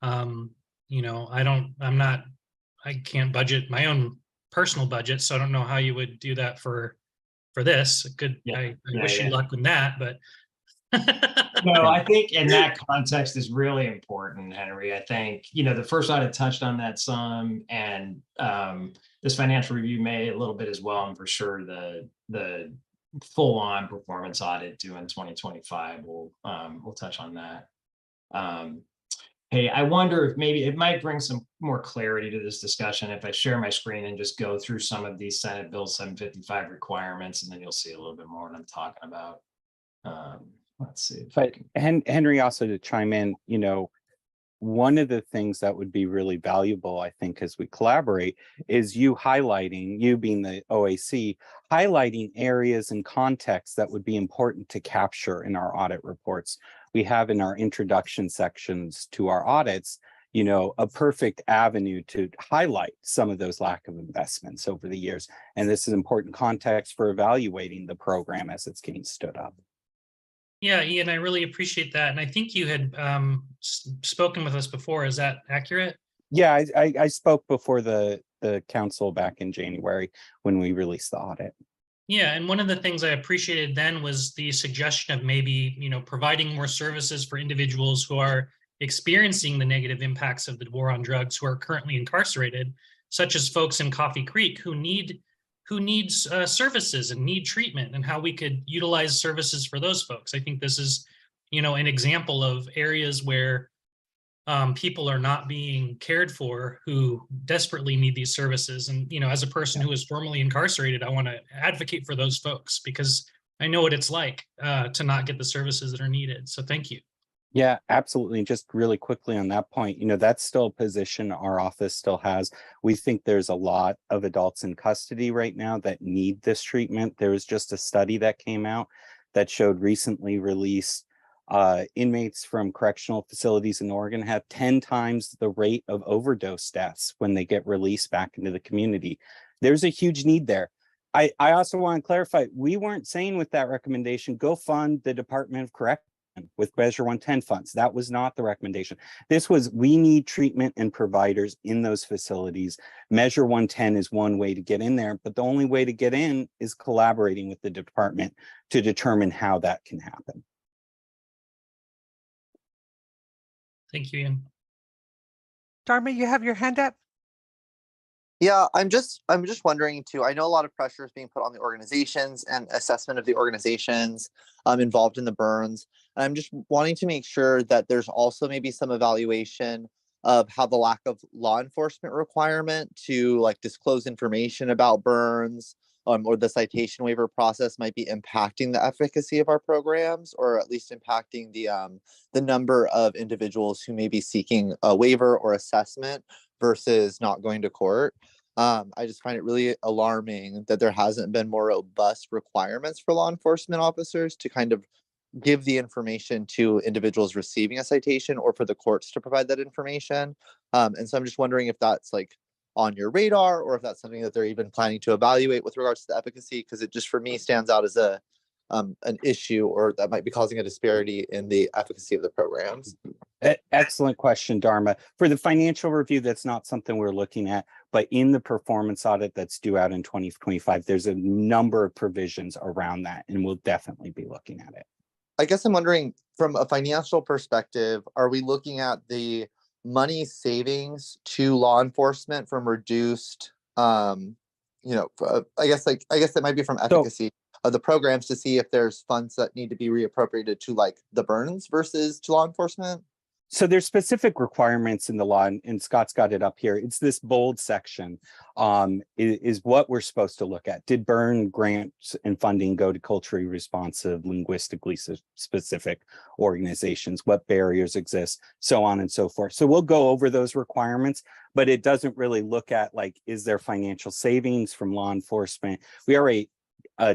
You know, I can't budget my own personal budget, so I don't know how you would do that for this. I wish you luck with that, but No, I think in that context is really important, Henry. I think, you know, the first audit touched on that some, and this financial review may a little bit as well, and for sure the full-on performance audit due in 2025 we'll touch on that. Hey, I wonder if maybe it might bring some more clarity to this discussion if I share my screen and just go through some of these Senate Bill 755 requirements, and then you'll see a little bit more what I'm talking about. Let's see. But Henry, also to chime in, you know, one of the things that would be really valuable, I think, as we collaborate is you being the OAC, highlighting areas and contexts that would be important to capture in our audit reports. We have in our introduction sections to our audits, you know, a perfect avenue to highlight some of those lack of investments over the years. And this is important context for evaluating the program as it's getting stood up. yeah, Ian, I really appreciate that. And I think you had spoken with us before. Is that accurate? Yeah, I spoke before the council back in January when we released the audit. Yeah, and one of the things I appreciated then was the suggestion of maybe, you know, providing more services for individuals who are experiencing the negative impacts of the war on drugs, who are currently incarcerated, such as folks in Coffee Creek who needs services and need treatment, and how we could utilize services for those folks. I think this is, you know, an example of areas where people are not being cared for who desperately need these services. And, you know, as a person who is formerly incarcerated, I want to advocate for those folks because I know what it's like to not get the services that are needed. So thank you. Yeah, absolutely. And just really quickly on that point, that's still a position our office still has. We think there's a lot of adults in custody right now that need this treatment. There was just a study that came out that showed recently released inmates from correctional facilities in Oregon have 10 times the rate of overdose deaths when they get released back into the community. There's a huge need there. I also want to clarify, we weren't saying with that recommendation, go fund the Department of Corrections with Measure 110 funds. That was not the recommendation. This was, we need treatment and providers in those facilities. Measure 110 is one way to get in there, but the only way to get in is collaborating with the department to determine how that can happen. Thank you, Ian. Dharma, you have your hand up? Yeah, I'm just wondering too. I know a lot of pressure is being put on the organizations and assessment of the organizations involved in the burns. And I'm just wanting to make sure that there's also maybe some evaluation of how the lack of law enforcement requirement to like disclose information about burns or the citation waiver process might be impacting the efficacy of our programs, or at least impacting the number of individuals who may be seeking a waiver or assessment versus not going to court. I just find it really alarming that there hasn't been more robust requirements for law enforcement officers to kind of give the information to individuals receiving a citation, or for the courts to provide that information. And so I'm just wondering if that's like on your radar, or if that's something that they're even planning to evaluate with regards to the efficacy, because it just for me stands out as an issue, or that might be causing a disparity in the efficacy of the programs. Excellent question, Dharma. For the financial review, that's not something we're looking at, but in the performance audit that's due out in 2025, there's a number of provisions around that, and we'll definitely be looking at it. I guess I'm wondering, from a financial perspective, are we looking at the money savings to law enforcement from reduced, I guess that might be from efficacy of the programs, to see if there's funds that need to be reappropriated to like the burns versus to law enforcement? So there's specific requirements in the law, and Scott's got it up here. It's this bold section is what we're supposed to look at. Did burn grants and funding go to culturally responsive, linguistically specific organizations? What barriers exist? So on and so forth. So we'll go over those requirements, but it doesn't really look at like, is there financial savings from law enforcement? We already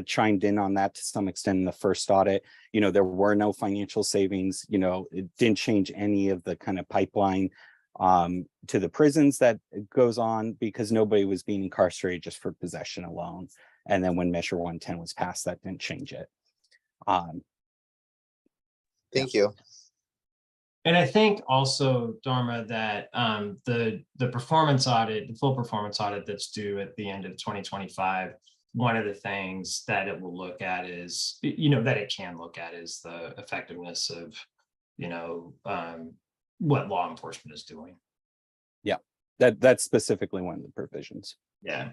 chimed in on that to some extent in the first audit. There were no financial savings. It didn't change any of the kind of pipeline to the prisons that goes on, because nobody was being incarcerated just for possession alone. And then when Measure 110 was passed, that didn't change it. Thank you. And I think also, Dharma, that the performance audit, the full performance audit that's due at the end of 2025, one of the things that it will look at is, that it can look at is the effectiveness of, what law enforcement is doing. Yeah, that's specifically one of the provisions. Yeah.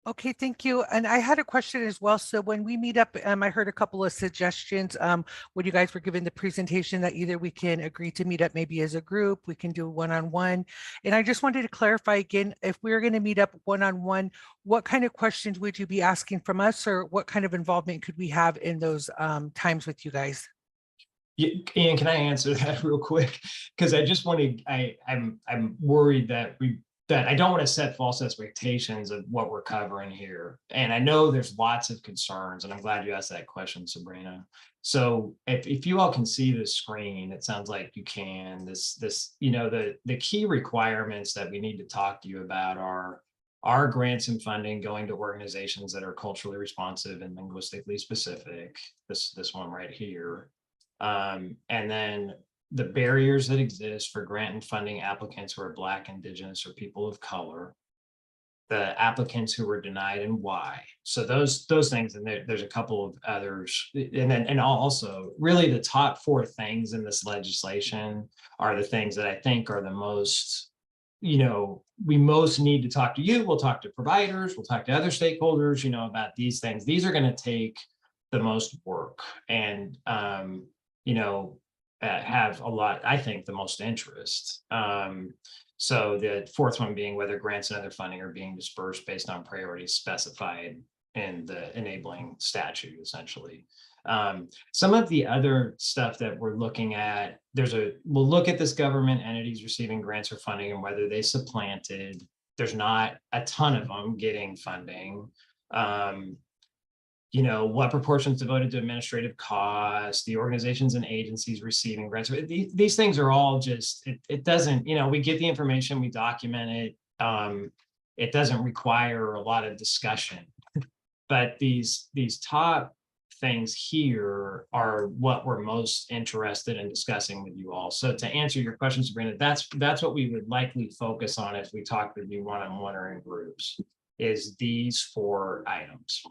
Okay, thank you. And I had a question as well. So when we meet up, I heard a couple of suggestions when you guys were given the presentation, that either we can agree to meet up maybe as a group, we can do one-on-one. And I just wanted to clarify again, if we're going to meet up one-on-one, what kind of questions would you be asking from us, or what kind of involvement could we have in those times with you guys? Ian, can I answer that real quick? Because I just want to, I'm worried that I don't want to set false expectations of what we're covering here. And I know there's lots of concerns, and I'm glad you asked that question, Sabrina. So if you all can see the screen, it sounds like you can. The key requirements that we need to talk to you about are grants and funding going to organizations that are culturally responsive and linguistically specific. This one right here. And then the barriers that exist for grant and funding applicants who are Black, Indigenous, or people of color, the applicants who were denied and why. So those things, and there's a couple of others. And also really the top 4 things in this legislation are the things that I think are the most, we most need to talk to you. We'll talk to providers, we'll talk to other stakeholders, about these things. These are going to take the most work, and, have a lot, I think, the most interest. So the 4th one being whether grants and other funding are being dispersed based on priorities specified in the enabling statute, essentially. Some of the other stuff that we're looking at, we'll look at this government entities receiving grants or funding and whether they supplanted. There's not a ton of them getting funding. You know, what proportions devoted to administrative costs, the organizations and agencies receiving grants. These things are all just, it doesn't, you know, we get the information, we document it. It doesn't require a lot of discussion. But these top things here are what we're most interested in discussing with you all. So to answer your question, Sabrina, that's what we would likely focus on if we talk with you one-on-one or in groups, is these 4 items.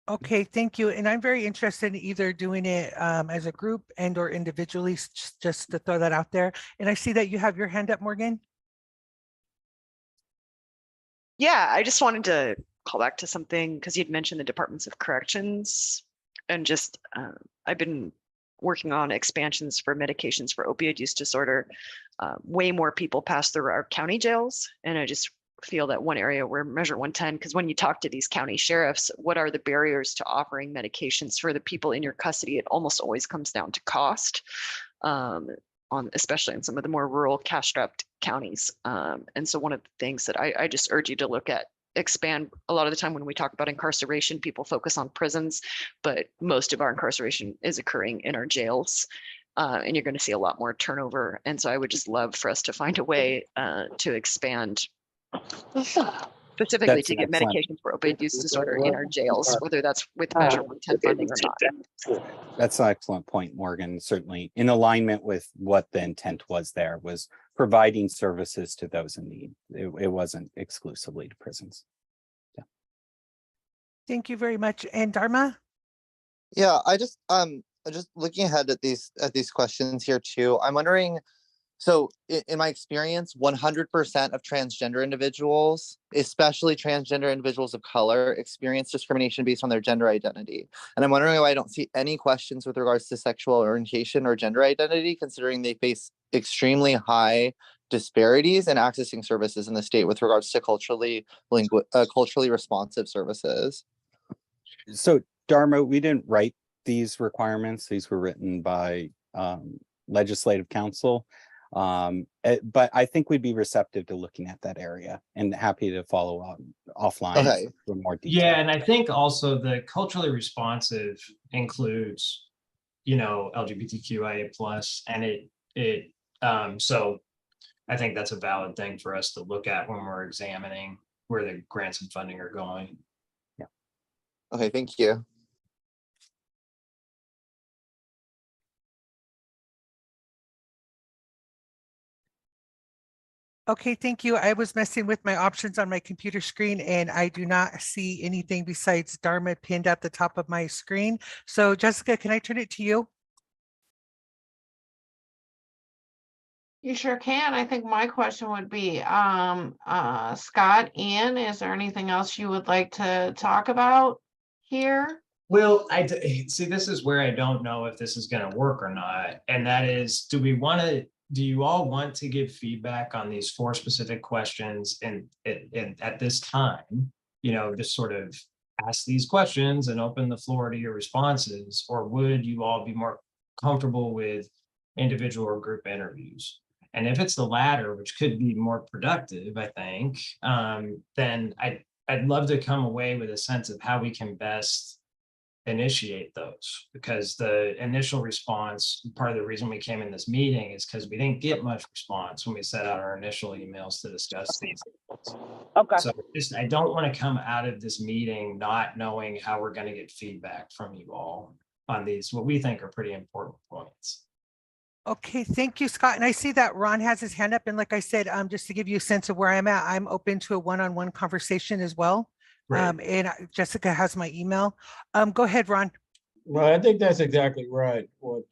Okay, thank you. And I'm very interested in either doing it as a group and or individually, just to throw that out there. And I see that you have your hand up, Morgan. Yeah, I just wanted to call back to something because you'd mentioned the departments of corrections and just I've been working on expansions for medications for opioid use disorder. Way more people pass through our county jails, and I just feel that one area where Measure 110, because when you talk to these county sheriffs, what are the barriers to offering medications for the people in your custody? It almost always comes down to cost, especially in some of the more rural cash-strapped counties. And so one of the things that I just urge you to look at, expand. A lot of the time when we talk about incarceration, people focus on prisons, but most of our incarceration is occurring in our jails. And you're going to see a lot more turnover. And so I would just love for us to find a way to expand specifically to get medications for opioid use disorder in our jails, whether that's with Measure 110 funding or not. That's an excellent point, Morgan. Certainly in alignment with what the intent was there, was providing services to those in need. It wasn't exclusively to prisons. Yeah. Thank you very much. And Dharma? Yeah, I just looking ahead at these questions here too. I'm wondering, so in my experience, 100% of transgender individuals, especially transgender individuals of color, experience discrimination based on their gender identity. And I'm wondering why I don't see any questions with regards to sexual orientation or gender identity, considering they face extremely high disparities in accessing services in the state with regards to culturally responsive services. So Dharma, we didn't write these requirements. These were written by legislative council. But I think we'd be receptive to looking at that area and happy to follow up offline for more detail. Yeah, and I think also the culturally responsive includes, you know, LGBTQIA plus, and so I think that's a valid thing for us to look at when we're examining where the grants and funding are going. Yeah. Okay, thank you. Okay, thank you. I was messing with my options on my computer screen and I do not see anything besides Dharma pinned at the top of my screen. So Jessica, can I turn it to you? You sure can. I think my question would be, Scott, Ian, is there anything else you would like to talk about here? Well, see, this is where I don't know if this is going to work or not. And that is, do you all want to give feedback on these 4 specific questions and at this time, you know, just sort of ask these questions and open the floor to your responses? Or would you all be more comfortable with individual or group interviews? And if it's the latter, which could be more productive, I think, then I'd love to come away with a sense of how we can best initiate those, because the initial response, part of the reason we came in this meeting is because we didn't get much response when we set out our initial emails to discuss these things. Okay. So I don't want to come out of this meeting not knowing how we're going to get feedback from you all on these, what we think are pretty important points. Okay, thank you, Scott. And I see that Ron has his hand up. And like I said, just to give you a sense of where I'm at, I'm open to a one-on-one conversation as well. Jessica has my email. Go ahead, Ron. Well, I think that's exactly right, what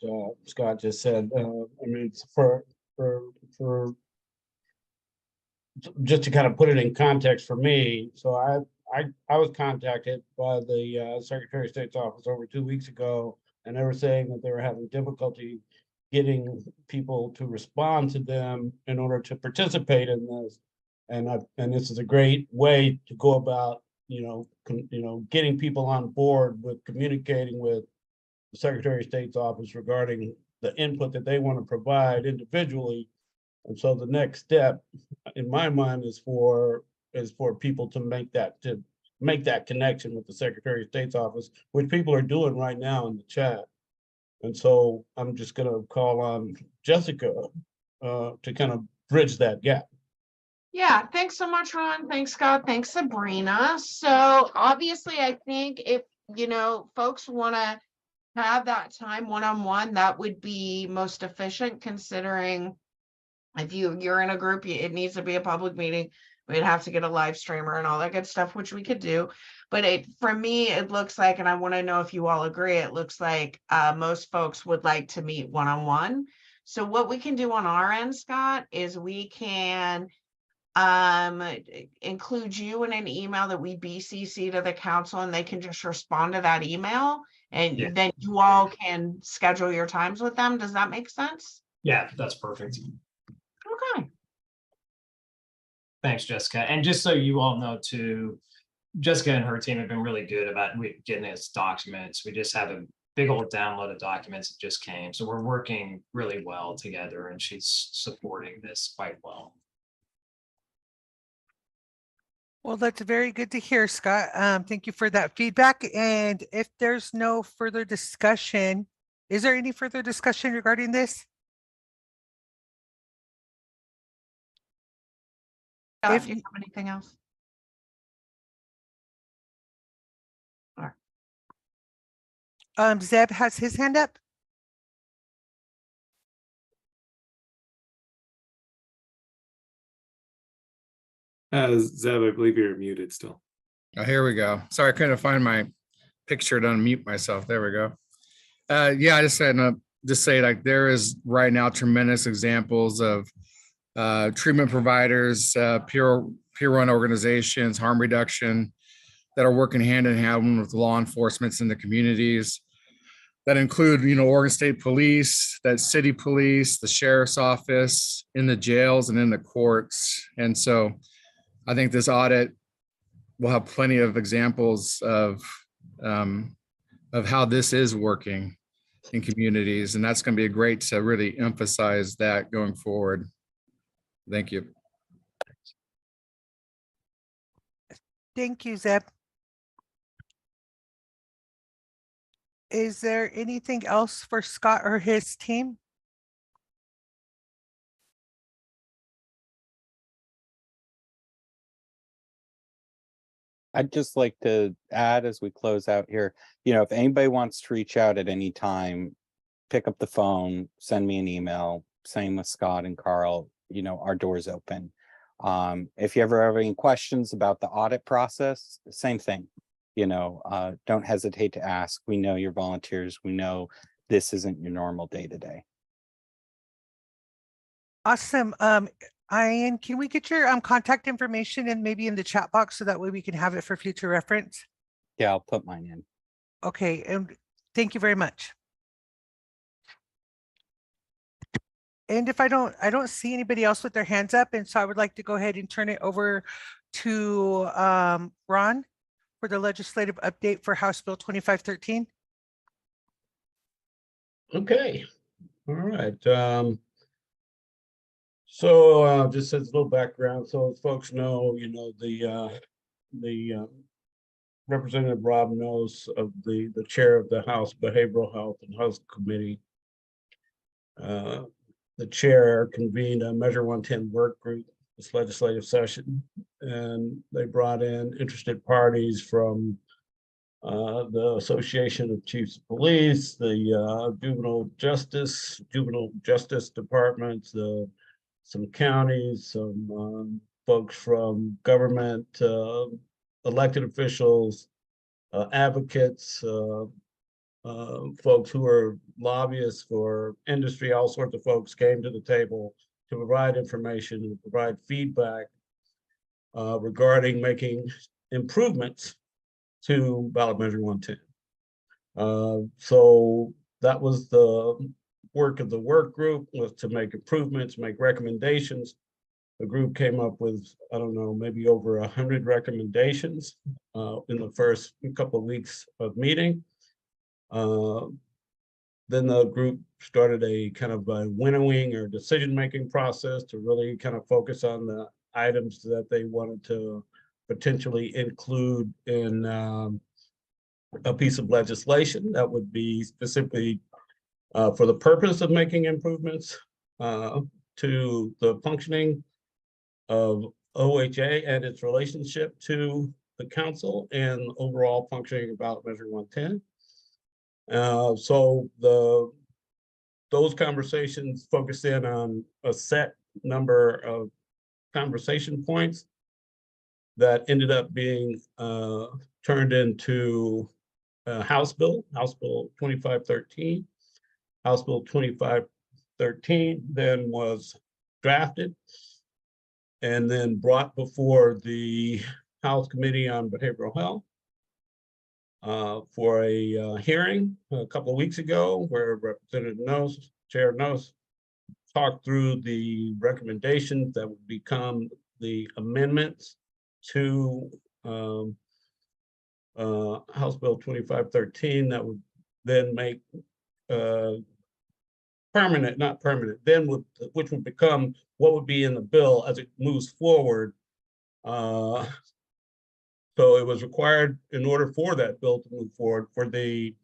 Scott just said. I mean, for just to kind of put it in context for me, so I was contacted by the Secretary of State's office over 2 weeks ago, and they were saying that they were having difficulty getting people to respond to them in order to participate in this. And this is a great way to go about, getting people on board with communicating with the Secretary of State's office regarding the input that they want to provide individually. And so the next step, in my mind, is for people to make that connection with the Secretary of State's office, which people are doing right now in the chat. And so I'm just going to call on Jessica to kind of bridge that gap. Yeah, thanks so much, Ron. Thanks, Scott. Thanks, Sabrina. So obviously, I think if, folks want to have that time one-on-one, that would be most efficient, considering if you're in a group, it needs to be a public meeting. We'd have to get a live streamer and all that good stuff, which we could do. But for me, it looks like, and I want to know if you all agree, it looks like most folks would like to meet one-on-one. So what we can do on our end, Scott, is we can include you in an email that we BCC to the council, and they can just respond to that email, and then you all can schedule your times with them. Does that make sense? Yeah, that's perfect. Okay. Thanks, Jessica. And just so you all know too, Jessica and her team have been really good about getting us documents. We just have a big old download of documents that just came. So we're working really well together, and she's supporting this quite well. Well, that's very good to hear, Scott. Thank you for that feedback. And if there's no further discussion, is there any further discussion regarding this? Do you have anything else? All right. Zeb has his hand up. Zeb, I believe you're muted still. Oh, here we go. Sorry, I couldn't find my picture to unmute myself. There we go. Yeah, I just said just say, like, there is right now tremendous examples of treatment providers, peer-run organizations, harm reduction, that are working hand in hand with law enforcement in the communities. That include, Oregon State Police, that city police, the sheriff's office, in the jails and in the courts. And so I think this audit will have plenty of examples of how this is working in communities. And that's going to be great to really emphasize that going forward. Thank you. Thank you, Zeb. Is there anything else for Scott or his team? I'd just like to add as we close out here, if anybody wants to reach out at any time, pick up the phone, send me an email. Same with Scott and Carl, our door's open. If you ever have any questions about the audit process, same thing. Don't hesitate to ask. We know you're volunteers. We know this isn't your normal day-to-day. Awesome. Ian, can we get your contact information and maybe in the chat box so that way we can have it for future reference? Yeah, I'll put mine in. Okay, and thank you very much. And if I don't see anybody else with their hands up, and so I would like to go ahead and turn it over to Ron for the legislative update for House Bill 2513. Okay, all right. So just as a little background, so as folks know, the Representative Rob knows of the chair of the House Behavioral Health and Health Committee. The chair convened a Measure 110 work group this legislative session, and they brought in interested parties from the Association of Chiefs of Police, the Juvenile Justice Departments, some counties, some folks from government, elected officials, advocates, folks who are lobbyists for industry. All sorts of folks came to the table to provide information and provide feedback regarding making improvements to ballot measure 110. So that was the work of the work group, was to make improvements, make recommendations. The group came up with, I don't know, maybe over 100 recommendations in the first couple of weeks of meeting. then the group started a kind of a winnowing or decision-making process to really kind of focus on the items that they wanted to potentially include in a piece of legislation that would be specifically for the purpose of making improvements to the functioning of OHA and its relationship to the council and overall functioning of ballot measure 110. So those conversations focus in on a set number of conversation points that ended up being turned into House Bill 2513. House Bill 2513 then was drafted and then brought before the House Committee on Behavioral Health for a hearing a couple of weeks ago, where Representative Nose, Chair Nose, talked through the recommendations that would become the amendments to House Bill 2513 that would then make permanent, not permanent, then which would become what would be in the bill as it moves forward. So it was required in order for that bill to move forward for the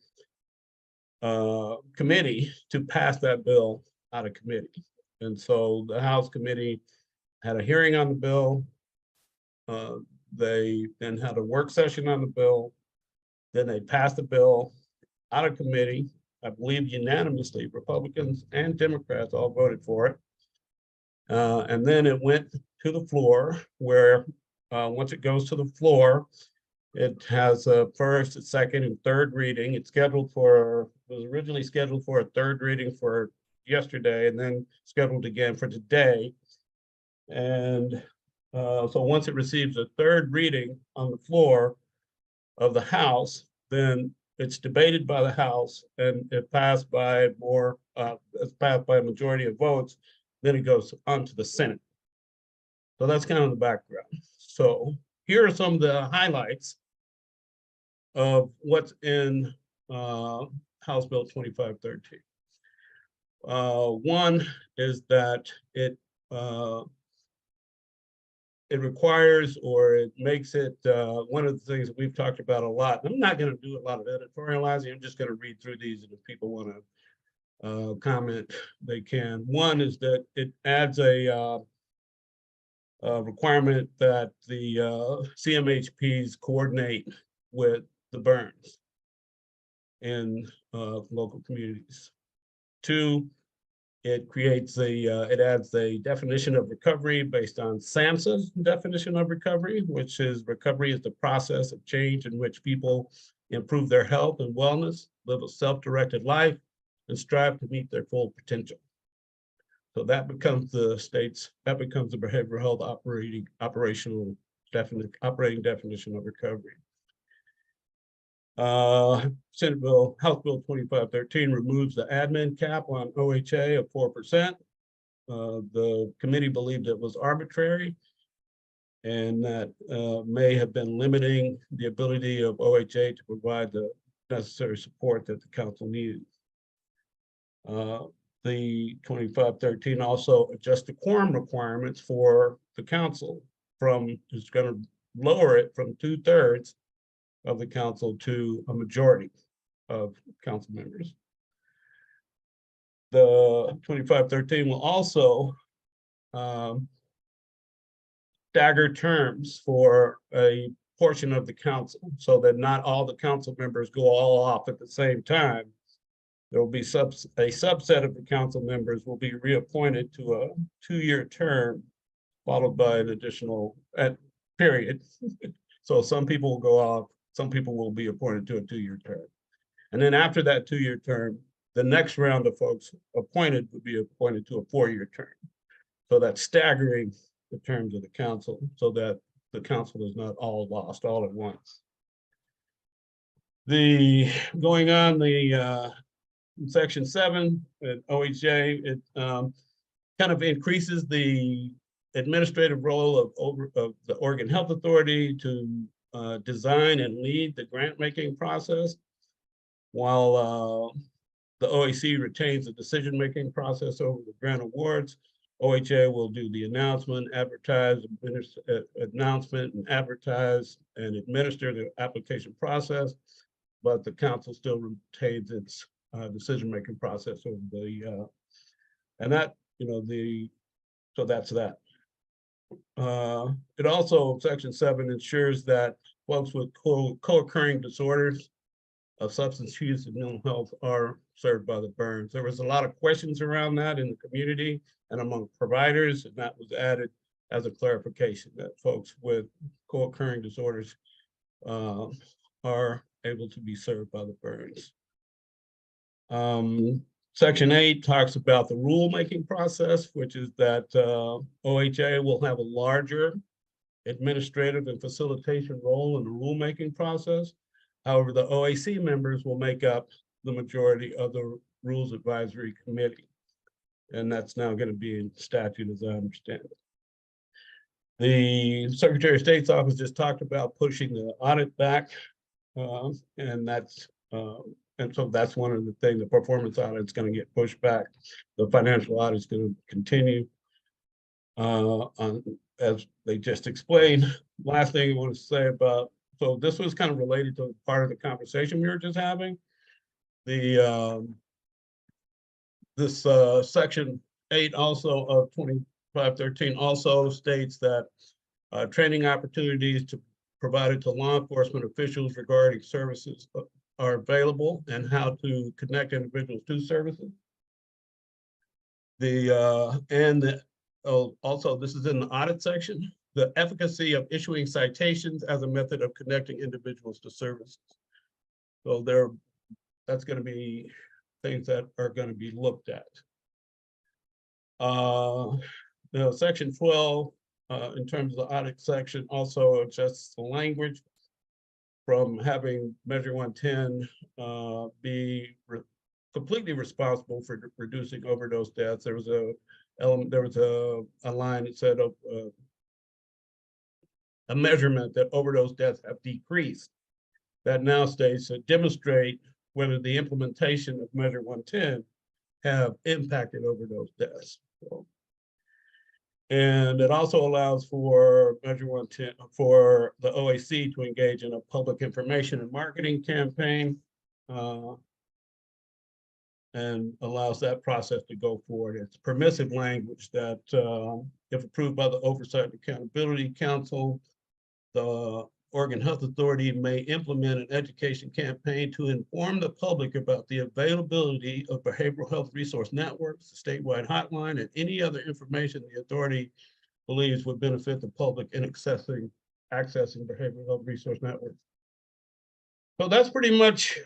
committee to pass that bill out of committee. And so the House Committee had a hearing on the bill. They then had a work session on the bill. Then they passed the bill out of committee. I believe unanimously, Republicans and Democrats all voted for it. And then it went to the floor where once it goes to the floor, it has a first, a second, and third reading. It's scheduled for, was originally scheduled for a third reading for yesterday and then scheduled again for today. And so once it receives a third reading on the floor of the House, then it's debated by the House and it passed by it's passed by a majority of votes. Then it goes on to the Senate. So that's kind of the background. So here are some of the highlights of what's in House Bill 2513. One is that it requires, or it makes it, one of the things that we've talked about a lot. I'm not going to do a lot of editorializing. I'm just going to read through these, and if people want to comment, they can. One is that it adds a requirement that the CMHPs coordinate with the burns in local communities. Two, it creates it adds a definition of recovery based on SAMHSA's definition of recovery, which is recovery is the process of change in which people improve their health and wellness, live a self-directed life, and strive to meet their full potential. So that becomes the behavioral health operating definition of recovery. Senate Bill, House Bill 2513 removes the admin cap on OHA of 4%. The committee believed it was arbitrary and that may have been limiting the ability of OHA to provide the necessary support that the council needed. The 2513 also adjusts the quorum requirements for the council it's going to lower it from 2/3 of the council to a majority of council members. The 2513 will also stagger terms for a portion of the council so that not all the council members go all off at the same time. There will be a subset of the council members will be reappointed to a 2-year term, followed by an additional period. So some people will go off, some people will be appointed to a 2-year term. And then after that 2-year term, the next round of folks appointed would be appointed to a 4-year term. So that's staggering the terms of the council so that the council is not all lost all at once. Going on Section 7 at OHA, it kind of increases the administrative role of the Oregon Health Authority to design and lead the grant making process, while The OAC retains the decision-making process over the grant awards. OHA will do the announcement, announcement and advertise and administer the application process, but the council still retains its decision-making process over the, and that, so that's that. It also, Section 7 ensures that folks with co-occurring disorders of substance use and mental health are served by the burns. There was a lot of questions around that in the community and among providers, and that was added as a clarification that folks with co-occurring disorders are able to be served by the burns. Section 8 talks about the rulemaking process, which is that OHA will have a larger administrative and facilitation role in the rulemaking process. However, the OAC members will make up the majority of the Rules Advisory Committee. And that's now going to be in statute, as I understand it. The Secretary of State's office just talked about pushing the audit back. And so that's one of the things, the performance audit is going to get pushed back. The financial audit is going to continue as they just explained. Last thing I want to say about, so this was kind of related to part of the conversation we were just having. This Section 8 also of 2513 also states that training opportunities to provided to law enforcement officials regarding services are available and how to connect individuals to services. Also, this is in the audit section, the efficacy of issuing citations as a method of connecting individuals to services. So that's going to be things that are going to be looked at. Section 12, in terms of the audit section, also adjusts the language from having Measure 110 be completely responsible for reducing overdose deaths. There was a line that said a measurement that overdose deaths have decreased. That now states to demonstrate whether the implementation of Measure 110 have impacted overdose deaths. And it also allows for Measure 110 for the OAC to engage in a public information and marketing campaign and allows that process to go forward. It's permissive language that if approved by the Oversight and Accountability Council, the Oregon Health Authority may implement an education campaign to inform the public about the availability of behavioral health resource networks, the statewide hotline, and any other information the authority believes would benefit the public in accessing behavioral health resource networks. So that's pretty much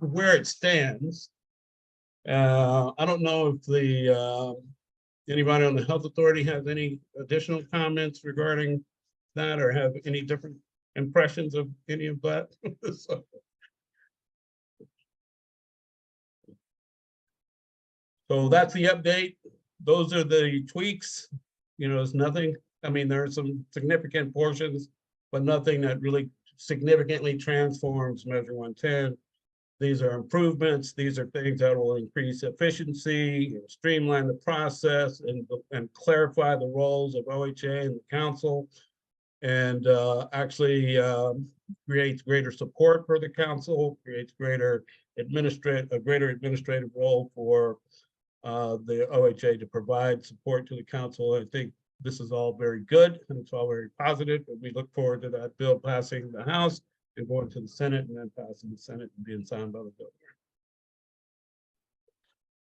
where it stands. I don't know if anybody on the Health Authority has any additional comments regarding that or have any different impressions of any of that. So that's the update. Those are the tweaks. It's nothing. I mean, there are some significant portions, but nothing that really significantly transforms Measure 110. These are improvements. These are things that will increase efficiency, and streamline the process, and clarify the roles of OHA and the council, and actually creates greater support for the council, creates a greater administrative role for the OHA to provide support to the council. I think this is all very good and it's all very positive, and we look forward to that bill passing the House and going to the Senate and then passing the Senate and being signed by the governor.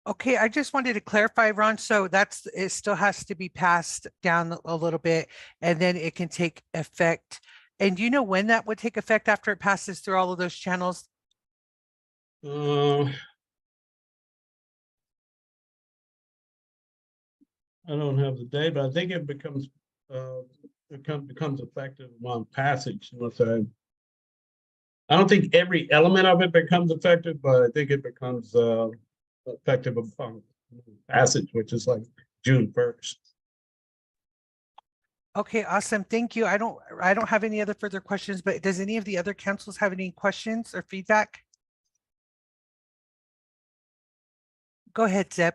Okay, I just wanted to clarify, Ron. So it still has to be passed down a little bit and then it can take effect. And do you know when that would take effect after it passes through all of those channels? I don't have the date, but I think it becomes effective on passage. I don't think every element of it becomes effective, but I think it becomes effective upon passage, which is like June 1st. Okay, awesome. Thank you. I don't have any other further questions, but does any of the other councils have any questions or feedback? Go ahead, Zeb.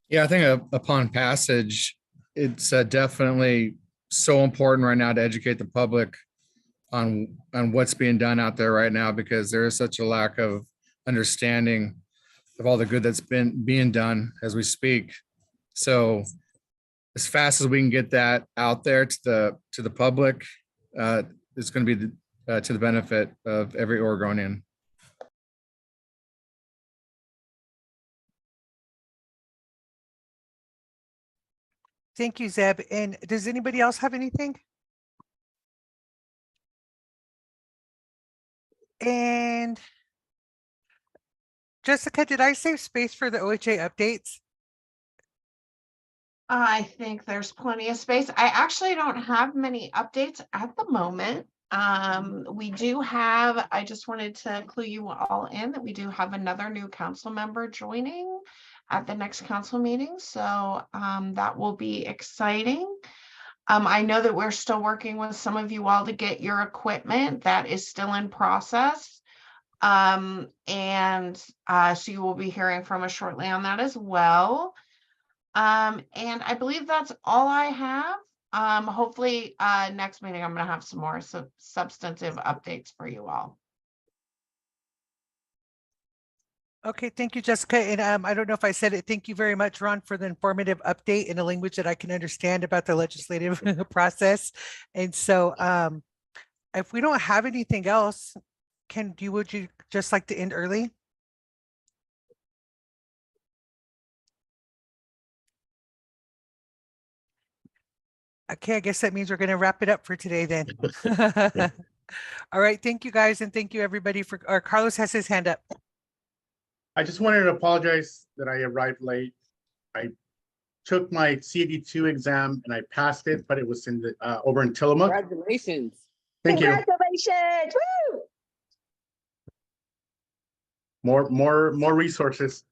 Yeah, I think upon passage, it's definitely so important right now to educate the public on what's being done out there right now, because there is such a lack of understanding of all the good that's been being done as we speak. So as fast as we can get that out there to the public, it's going to be to the benefit of every Oregonian. Thank you, Zeb. And does anybody else have anything? And Jessica, did I save space for the OHA updates? I think there's plenty of space. I actually don't have many updates at the moment. We do have, I just wanted to clue you all in that we do have another new council member joining at the next council meeting. So that will be exciting. I know that we're still working with some of you all to get your equipment. That is still in process. So you will be hearing from us shortly on that as well. And I believe that's all I have. Hopefully, next meeting, I'm gonna have some more substantive updates for you all. Okay, thank you, Jessica. And I don't know if I said it. Thank you very much, Ron, for the informative update in a language that I can understand about the legislative process. And so if we don't have anything else, would you just like to end early? Okay, I guess that means we're going to wrap it up for today then. All right, thank you guys, and thank you everybody or Carlos has his hand up. I just wanted to apologize that I arrived late. I took my CAD2 exam and I passed it, but it was in the over in Tillamook. Congratulations. Thank you. Congratulations. Woo! More resources.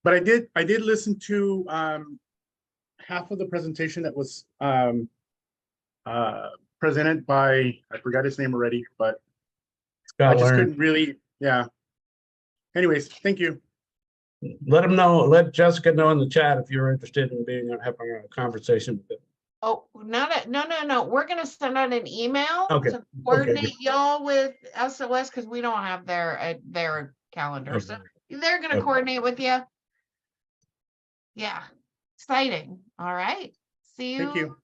But I did listen to half of the presentation that was presented by, I forgot his name already, but I just couldn't really, yeah. Anyways, thank you. Let them know, let Jessica know in the chat if you're interested in having a conversation with them. Oh, no. We're gonna send out an email Okay. to coordinate y'all with SOS because we don't have their calendar. So they're gonna coordinate with you. Yeah, exciting. All right. See you. Thank you.